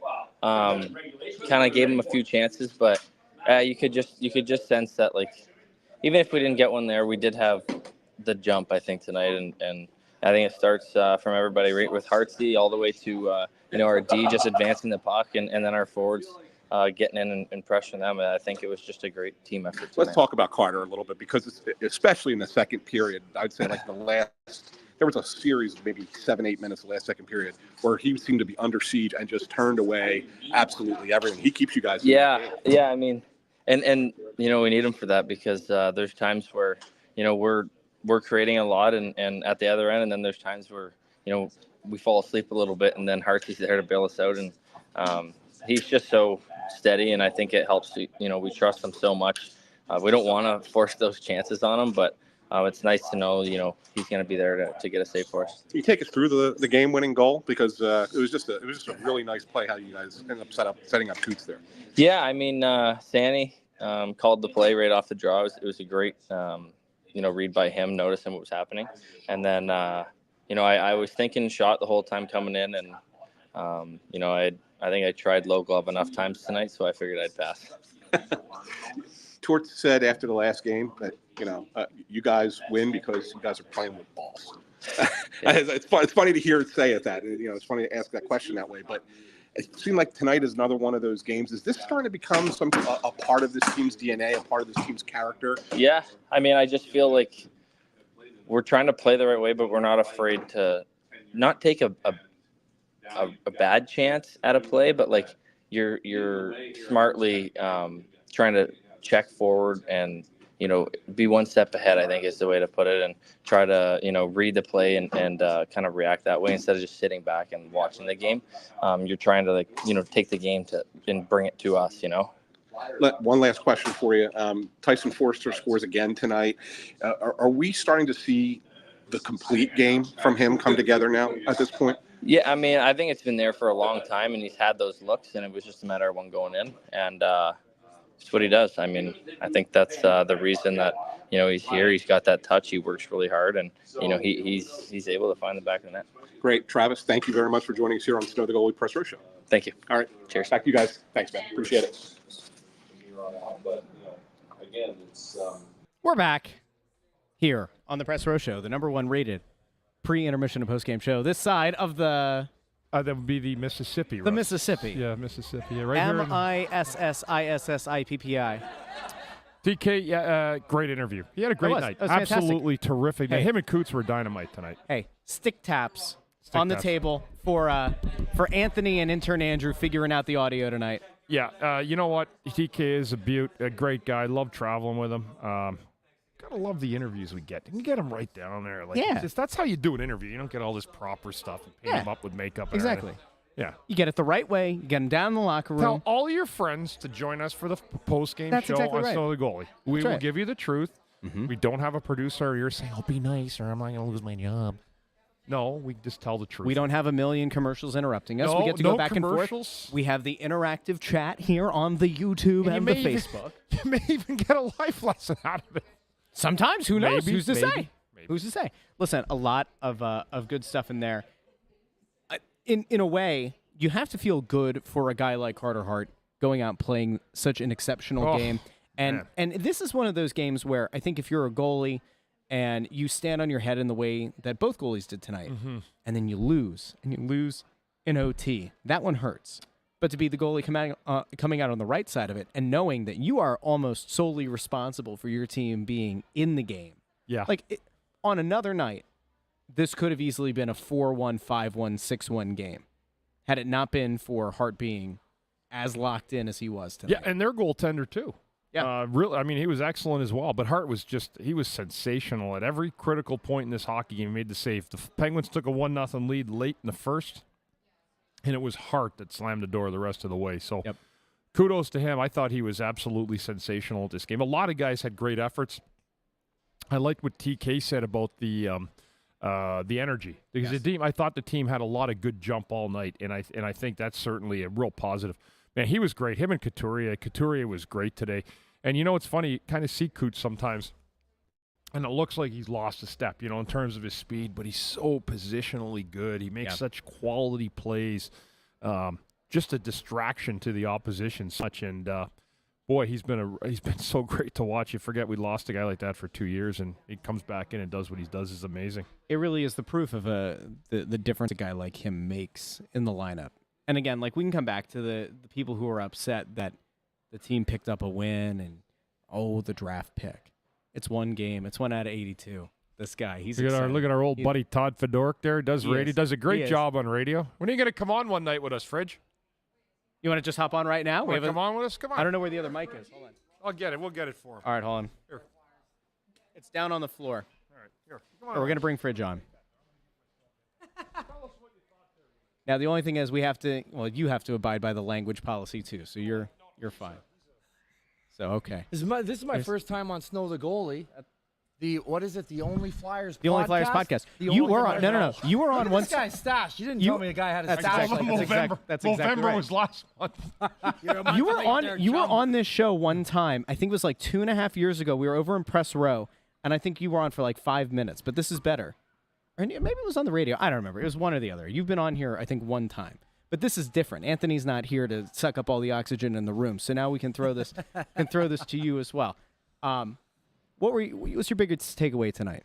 Kind of gave them a few chances, but you could just sense that, like, even if we didn't get one there, we did have the jump, I think, tonight, and I think it starts from everybody, right, with Hartsey all the way to our D just advancing the puck, and then our forwards getting in and pressuring them. I think it was just a great team effort tonight. Let's talk about Carter a little bit, because especially in the second period, I'd say like there was a series of maybe 7-8 minutes the last second period where he seemed to be under siege and just turned away absolutely everything. He keeps you guys. Yeah. I mean, and we need him for that, because there's times where we're creating a lot and at the other end, and then there's times where we fall asleep a little bit, and then Hart's there to bail us out, and he's just so steady, and I think it helps. We trust him so much. We don't want to force those chances on him, but it's nice to know he's going to be there to get a save for us. Can you take us through the game-winning goal, because it was just a really nice play how you guys ended up setting up Coots there. Yeah, I mean, Sanny called the play right off the draw. It was a great read by him, noticing what was happening, and then I was thinking shot the whole time coming in, and I think I tried low glove enough times tonight, so I figured I'd pass. Tort said after the last game that you guys win because you guys are playing with balls. It's funny to hear it say it that. It's funny to ask that question that way, but it seemed like tonight is another one of those games. Is this starting to become a part of this team's DNA, a part of this team's character? Yeah, I mean, I just feel like we're trying to play the right way, but we're not afraid to not take a bad chance at a play, but like you're smartly trying to check forward and be one step ahead, I think is the way to put it, and try to read the play and kind of react that way instead of just sitting back and watching the game. You're trying to take the game and bring it to us. One last question for you. Tyson Forster scores again tonight. Are we starting to see the complete game from him come together now at this point? Yeah, I mean, I think it's been there for a long time, and he's had those looks, and it was just a matter of one going in, and it's what he does. I mean, I think that's the reason that he's here. He's got that touch. He works really hard, and he's able to find the back of the net. Great, Travis. Thank you very much for joining us here on the Snow the Goalie Press Row Show. Thank you. All right, cheers. Back to you guys. Thanks, man. Appreciate it. We're back here on the Press Row Show, the number one rated pre-intermission and post-game show. This side of the that would be the Mississippi. The Russ. Mississippi. Yeah, Mississippi. Yeah, right here. Mississippi. TK, yeah, great interview. He had a great night. It was Absolutely terrific. Hey. Him and Coots were dynamite tonight. Hey, stick taps on the table for Anthony and intern Andrew figuring out the audio tonight. Yeah, you know what? TK is a beaut, a great guy. Love traveling with him. Gotta love the interviews we get. You can get them right down there. Like, yeah. That's how you do an interview. You don't get all this proper stuff and paint them up with makeup. And exactly. Everything. Yeah. You get it the right way. You get them down in the locker room. Tell all your friends to join us for the post-game show on Snow the Goalie. We will give you the truth. Mm-hmm. We don't have a producer. You're saying, "Oh, be nice," or "I'm not going to lose my job." No, we just tell the truth. We don't have a million commercials interrupting us. No, we get to go back and forth. We have the interactive chat here on the YouTube and the Facebook. You may even get a life lesson out of it. Sometimes, who knows? Maybe, Who's to say? Maybe. Who's to say? Listen, a lot of good stuff in there. In a way, you have to feel good for a guy like Carter Hart going out and playing such an exceptional game. And this is one of those games where I think if you're a goalie and you stand on your head in the way that both goalies did tonight, and then you lose in OT, that one hurts. But to be the goalie coming out on the right side of it and knowing that you are almost solely responsible for your team being in the game. Yeah. On another night, this could have easily been a 4-1, 5-1, 6-1 game had it not been for Hart being as locked in as he was tonight. Yeah, and their goaltender too. Yeah. Really, I mean, he was excellent as well, but Hart was he was sensational at every critical point in this hockey game. He made the save. The Penguins took a 1-0 lead late in the first, and it was Hart that slammed the door the rest of the way. So kudos to him. I thought he was absolutely sensational at this game. A lot of guys had great efforts. I liked what TK said about the energy, because the team. I thought the team had a lot of good jump all night, and I think that's certainly a real positive. Man, he was great. Him and Couturier. Couturier was great today. And it's funny, you kind of see Coots sometimes, and it looks like he's lost a step, in terms of his speed, but he's so positionally good. He makes such quality plays, just a distraction to the opposition. And boy, he's been so great to watch. You forget we lost a guy like that for 2 years, and he comes back in and does what he does is amazing. It really is the proof of the difference a guy like him makes in the lineup. And again, we can come back to the people who are upset that the team picked up a win and, the draft pick. It's one game. It's 1 out of 82. This guy, he's look at our old buddy Todd Fedoruk there. Does a great job on radio. When are you going to come on one night with us, Fridge? You want to just hop on right now? Come on with us? Come on. I don't know where the other mic is. Hold on. I'll get it. We'll get it for him. All right, hold on. Here. It's down on the floor. All right, here. Come on. We're going to bring Fridge on. Now, the only thing is you have to abide by the language policy, too, so you're fine. So, okay. This is my first time on Snow the Goalie. The Only Flyers podcast? The Only Flyers podcast. You were on. No. You were on once. This guy's stash. You didn't tell me the guy had a stash. That's exactly November right. was last month. You were on this show one time. I think it was 2.5 years ago. We were over in Press Row, and I think you were on for 5 minutes. But this is better. Or maybe it was on the radio. I don't remember. It was one or the other. You've been on here, I think, one time. But this is different. Anthony's not here to suck up all the oxygen in the room. So now we can throw this to you as well. What's your biggest takeaway tonight?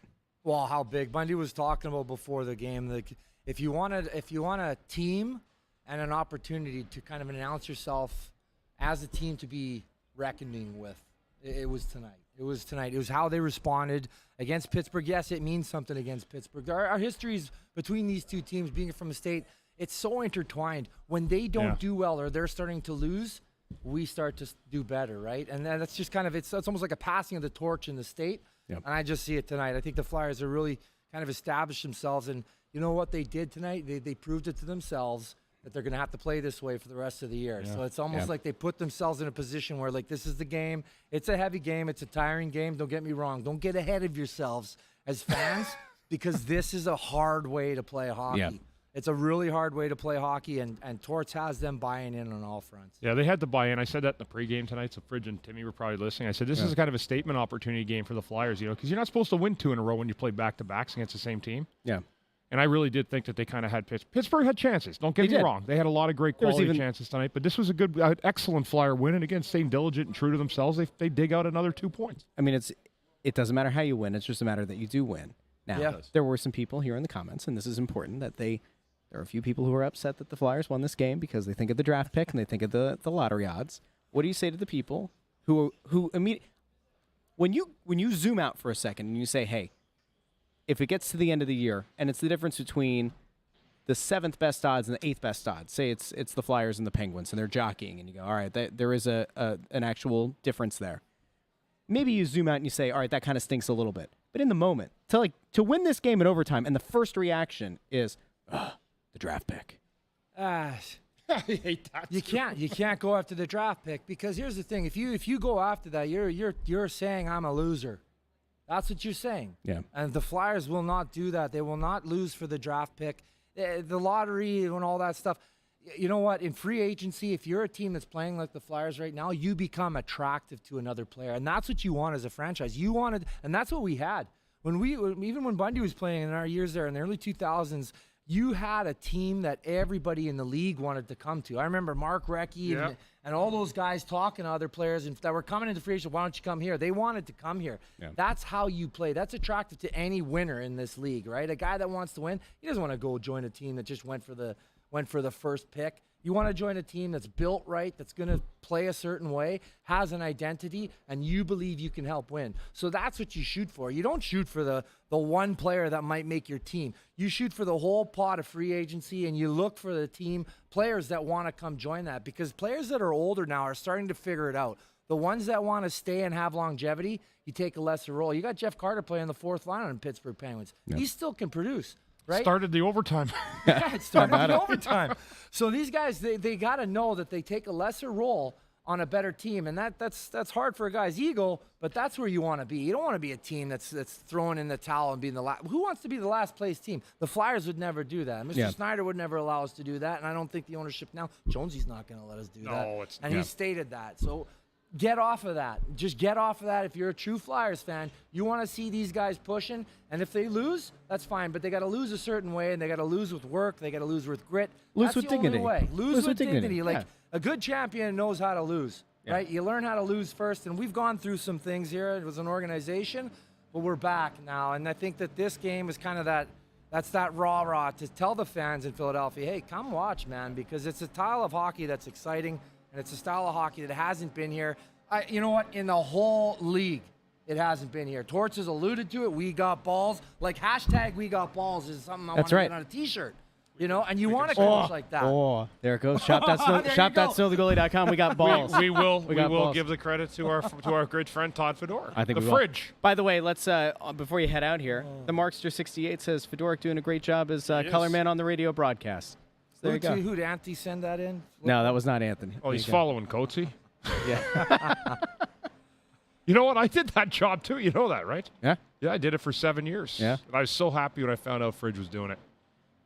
Well, how big? Bundy was talking about before the game. Like, if you want a team and an opportunity to kind of announce yourself as a team to be reckoning with, it was tonight. It was tonight. It was how they responded against Pittsburgh. Yes, it means something against Pittsburgh. Our histories between these two teams, being from the state, it's so intertwined. When they don't do well or they're starting to lose, we start to do better, right? And that's just kind of, it's almost like a passing of the torch in the state. Yep. And I just see it tonight. I think the Flyers are really kind of established themselves. And you know what they did tonight? They proved it to themselves that they're going to have to play this way for the rest of the year. Yeah. So it's almost like they put themselves in a position where, like, this is the game. It's a heavy game. It's a tiring game. Don't get me wrong. Don't get ahead of yourselves as fans because this is a hard way to play hockey. Yeah. It's a really hard way to play hockey, and Torts has them buying in on all fronts. Yeah, they had to buy in. I said that in the pregame tonight, so Fridge and Timmy were probably listening. I said, this is kind of a statement opportunity game for the Flyers, because you're not supposed to win 2 in a row when you play back-to-backs against the same team. Yeah. And I really did think that they kind of had Pittsburgh had chances. Don't get me wrong. They had a lot of great quality chances tonight, but this was a good, excellent Flyer win. And again, staying diligent and true to themselves, they dig out another 2 points. I mean, it doesn't matter how you win. It's just a matter that you do win. Now, there were some people here in the comments, and this is important, that there are a few people who are upset that the Flyers won this game because they think of the draft pick and they think of the lottery odds. What do you say to the people who immediately, when you zoom out for a second and you say, hey, if it gets to the end of the year and it's the difference between the 7th best odds and the 8th best odds, say it's the Flyers and the Penguins and they're jockeying, and you go, all right, there is an actual difference there. Maybe you zoom out and you say, all right, that kind of stinks a little bit. But in the moment, to win this game in overtime, and the first reaction is, the draft pick. I hate that. You can't go after the draft pick, because here's the thing: if you go after that, you're saying I'm a loser. That's what you're saying. Yeah. And the Flyers will not do that. They will not lose for the draft pick, the lottery, and all that stuff. You know what? In free agency, if you're a team that's playing like the Flyers right now, you become attractive to another player, and that's what you want as a franchise. You wanted, and that's what we had even when Bundy was playing in our years there in the early 2000s. You had a team that everybody in the league wanted to come to. I remember Mark Recchi and all those guys talking to other players that were coming into free agency. Why don't you come here? They wanted to come here. Yeah. That's how you play. That's attractive to any winner in this league, right? A guy that wants to win, he doesn't want to go join a team that just went for the first pick. You want to join a team that's built right, that's going to play a certain way, has an identity, and you believe you can help win. So that's what you shoot for. You don't shoot for the one player that might make your team. You shoot for the whole pot of free agency, and you look for the team players that want to come join that, because players that are older now are starting to figure it out. The ones that want to stay and have longevity, you take a lesser role. You got Jeff Carter playing the 4th line on the Pittsburgh Penguins. Yep. He still can produce. Right? Started the overtime. Yeah, it started the overtime. So these guys, they got to know that they take a lesser role on a better team, and that's hard for a guy's ego, but that's where you want to be. You don't want to be a team that's throwing in the towel and being the last. Who wants to be the last place team? The Flyers would never do that. Mr. Snyder would never allow us to do that, and I don't think the ownership now, Jonesy's not going to let us do that. And he stated that. So get off of that. Just get off of that. If you're a true Flyers fan, you want to see these guys pushing, and if they lose, that's fine, but they got to lose a certain way, and they got to lose with work. They got to lose with grit. Lose with dignity. Lose with dignity. Like a good champion knows how to lose, right? You learn how to lose first, and we've gone through some things here. It was an organization, but we're back now, and I think that this game is kind of that's that rah-rah to tell the fans in Philadelphia, hey, come watch, man, because it's a style of hockey that's exciting, and it's a style of hockey that hasn't been here. You know what? In the whole league, it hasn't been here. Torts has alluded to it. We got balls. Like, hashtag we got balls is something I want to get on a T-shirt. You know, and you want to coach like that. Oh, there it goes. Shop.snowthegoalie.com. We got balls. We will give the credit to our good friend Todd Fedor. I think the fridge. By the way, let's before you head out here, the Markster68 says Fedoruk doing a great job as color man on the radio broadcast. So there you go. Who did Anthony send that in? No, that was not Anthony. Oh, he's following Coatsy. Yeah. You know what? I did that job too. You know that, right? Yeah. Yeah, I did it for 7 years. Yeah. And I was so happy when I found out Fridge was doing it,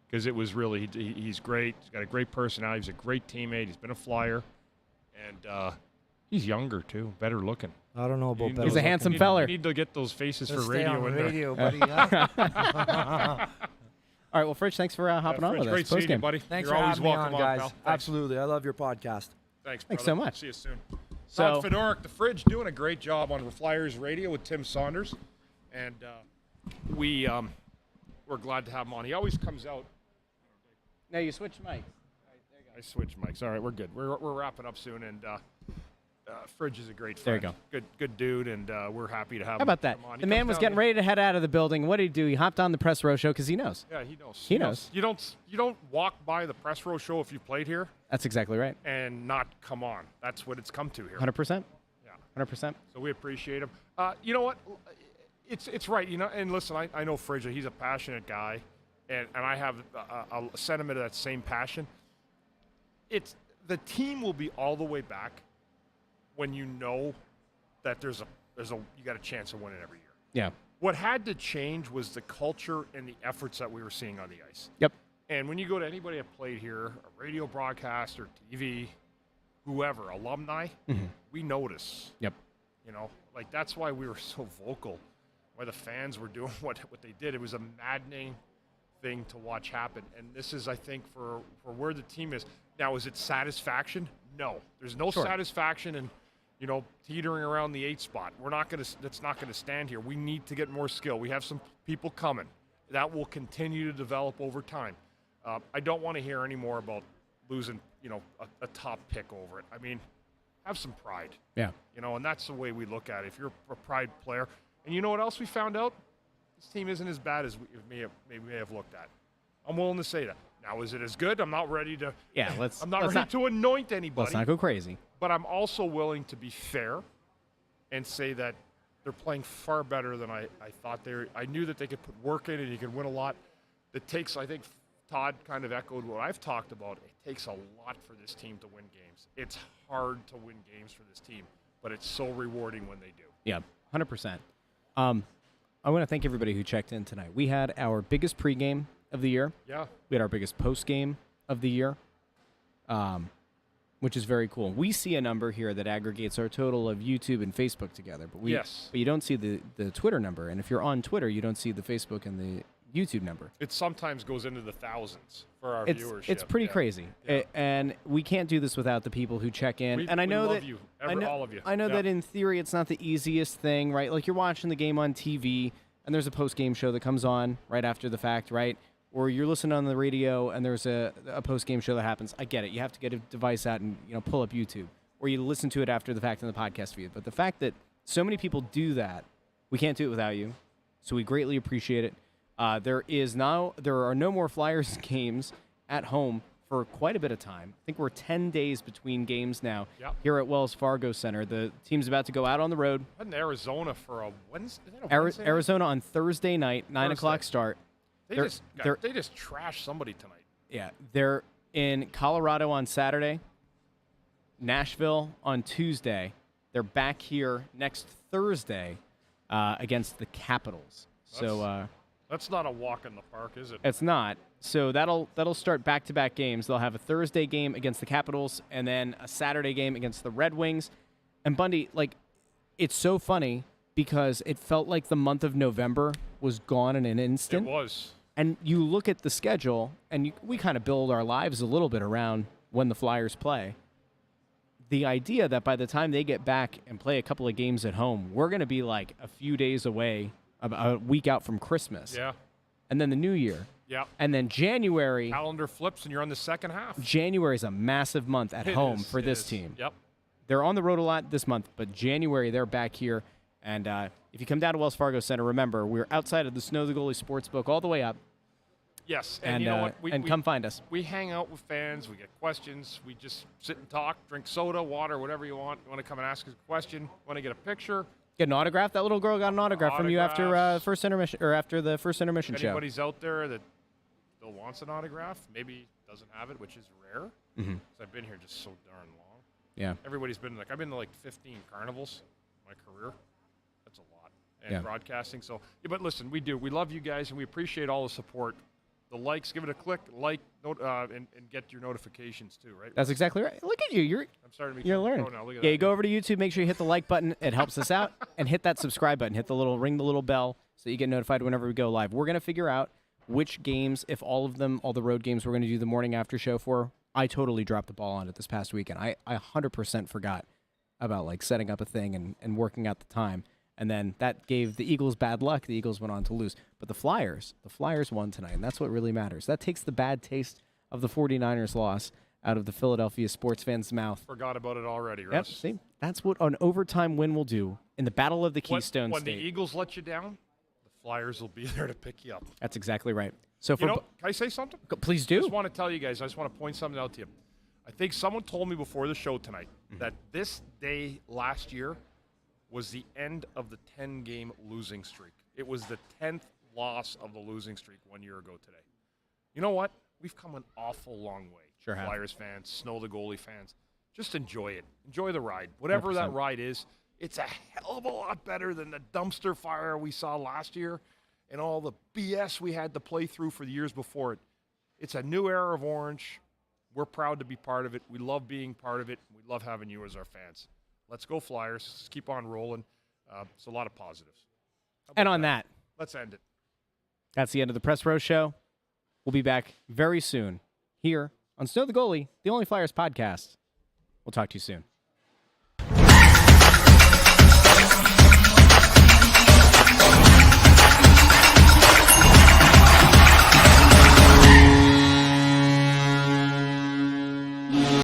because it was really he's great. He's got a great personality. He's a great teammate. He's been a Flyer, and he's younger too, better looking. I don't know about better. He's a handsome feller. You need to get those faces for radio. Radio, buddy. All right, well, Fridge, thanks for hopping on with us. Great seeing you, buddy. Thanks You're for always having me welcome on, guys. pal. Absolutely. I love your podcast. Thanks, brother. Thanks so much. See you soon. So Todd Fedoruk, the Fridge, doing a great job on Flyers Radio with Tim Saunders. And we're glad to have him on. He always comes out. No, you switched mics. I switched mics. All right, we're good. We're wrapping up soon, and Fridge is a great There friend. you go. Good dude, and we're happy to have him. How about that? Come on. He The man comes was down getting ready to head out of the building. What did he do? He hopped on the press row show because he knows. Yeah, he knows. He knows. You don't walk by the press row show if you played here That's exactly right. and not come on. That's what it's come to here. 100%. Yeah. 100%. So we appreciate him. You know what? It's right. You know, and listen, I know Fridge. He's a passionate guy, and I have a sentiment of that same passion. It's the team will be all the way back when you know that you got a chance of winning every year. Yeah. What had to change was the culture and the efforts that we were seeing on the ice. Yep. And when you go to anybody that played here, a radio broadcaster, TV, whoever, alumni, we notice. Yep. You know, like that's why we were so vocal, why the fans were doing what they did. It was a maddening thing to watch happen. And this is, I think, for where the team is. Now, is it satisfaction? No. There's no satisfaction in, you know, teetering around the 8th spot. That's not gonna stand here. We need to get more skill. We have some people coming. That will continue to develop over time. I don't want to hear any more about losing, you know, a top pick over it. I mean, have some pride. Yeah. You know, and that's the way we look at it. If you're a pride player, and you know what else we found out? This team isn't as bad as we may have looked at. I'm willing to say that. Now, is it as good? I'm not ready to. Yeah, I'm not ready to anoint anybody. Let's not go crazy. But I'm also willing to be fair and say that they're playing far better than I thought they were. I knew that they could put work in and you could win a lot. It takes, I think, Todd kind of echoed what I've talked about. It takes a lot for this team to win games. It's hard to win games for this team, but it's so rewarding when they do. Yeah, 100%. I want to thank everybody who checked in tonight. We had our biggest pregame of the year. Yeah. We had our biggest postgame of the year, which is very cool. We see a number here that aggregates our total of YouTube and Facebook together, but you don't see the Twitter number. And if you're on Twitter, you don't see the Facebook and the YouTube number. It sometimes goes into the thousands for our viewership. It's pretty crazy. Yeah. And we can't do this without the people who check in. I know love that you. all of you. I know that in theory it's not the easiest thing, right? Like you're watching the game on TV and there's a post-game show that comes on right after the fact, right? Or you're listening on the radio and there's a post-game show that happens. I get it. You have to get a device out and pull up YouTube. Or you listen to it after the fact in the podcast feed. But the fact that so many people do that, we can't do it without you. So we greatly appreciate it. There are no more Flyers games at home for quite a bit of time. I think we're 10 days between games now here at Wells Fargo Center. The team's about to go out on the road. In Arizona for a Wednesday. Arizona on Thursday night, 9 o'clock start. They just trashed somebody tonight. Yeah, they're in Colorado on Saturday, Nashville on Tuesday. They're back here next Thursday against the Capitals. That's not a walk in the park, is it? It's not. So that'll start back-to-back games. They'll have a Thursday game against the Capitals and then a Saturday game against the Red Wings. And Bundy, it's so funny because it felt like the month of November was gone in an instant. It was. And you look at the schedule, and we kind of build our lives a little bit around when the Flyers play. The idea that by the time they get back and play a couple of games at home, we're going to be like a few days away, a week out from Christmas. Yeah. And then the New Year. Yeah. And then January. Calendar flips, and you're on the second half. January is a massive month at home for this team. Yep. They're on the road a lot this month, but January, they're back here. And if you come down to Wells Fargo Center, remember, we're outside of the Snow the Goalie Sportsbook all the way up. Yes, and you know what? Come find us. We hang out with fans. We get questions. We just sit and talk, drink soda, water, whatever you want. You want to come and ask us a question? Want to get a picture? Get an autograph? That little girl got an autograph from you after first intermission or after the first intermission show. Anybody's out there that still wants an autograph, maybe doesn't have it, which is rare. Because I've been here just so darn long. Yeah. Everybody's been I've been to 15 carnivals in my career. That's a lot. And broadcasting. So, but listen, we love you guys, and we appreciate all the support. The likes, give it a click, and get your notifications too, right? That's exactly right. Look at you. I'm starting to be you're learning. Now. Look at that. You go over to YouTube, make sure you hit the like button. It helps us out. And hit that subscribe button. Ring the little bell so you get notified whenever we go live. We're going to figure out which games, if all of them, all the road games we're going to do the morning after show for. I totally dropped the ball on it this past weekend. I 100% forgot about setting up a thing and working out the time. And then that gave the Eagles bad luck. The Eagles went on to lose. But the Flyers won tonight, and that's what really matters. That takes the bad taste of the 49ers loss out of the Philadelphia sports fans' mouth. Forgot about it already, Russ. Yep, see? That's what an overtime win will do in the Battle of the Keystone when State. When the Eagles let you down, the Flyers will be there to pick you up. That's exactly right. So can I say something? Please do. I just want to tell you guys, I just want to point something out to you. I think someone told me before the show tonight that this day last year was the end of the 10-game losing streak. It was the 10th loss of the losing streak 1 year ago today. You know what? We've come an awful long way. Sure have. Flyers fans, Snow the Goalie fans. Just enjoy it. Enjoy the ride. Whatever 100%. That ride is, it's a hell of a lot better than the dumpster fire we saw last year and all the BS we had to play through for the years before it. It's a new era of Orange. We're proud to be part of it. We love being part of it. We love having you as our fans. Let's go Flyers. Let's keep on rolling. It's a lot of positives. And on that, let's end it. That's the end of the Press Row Show. We'll be back very soon here on Snow the Goalie, the Only Flyers podcast. We'll talk to you soon.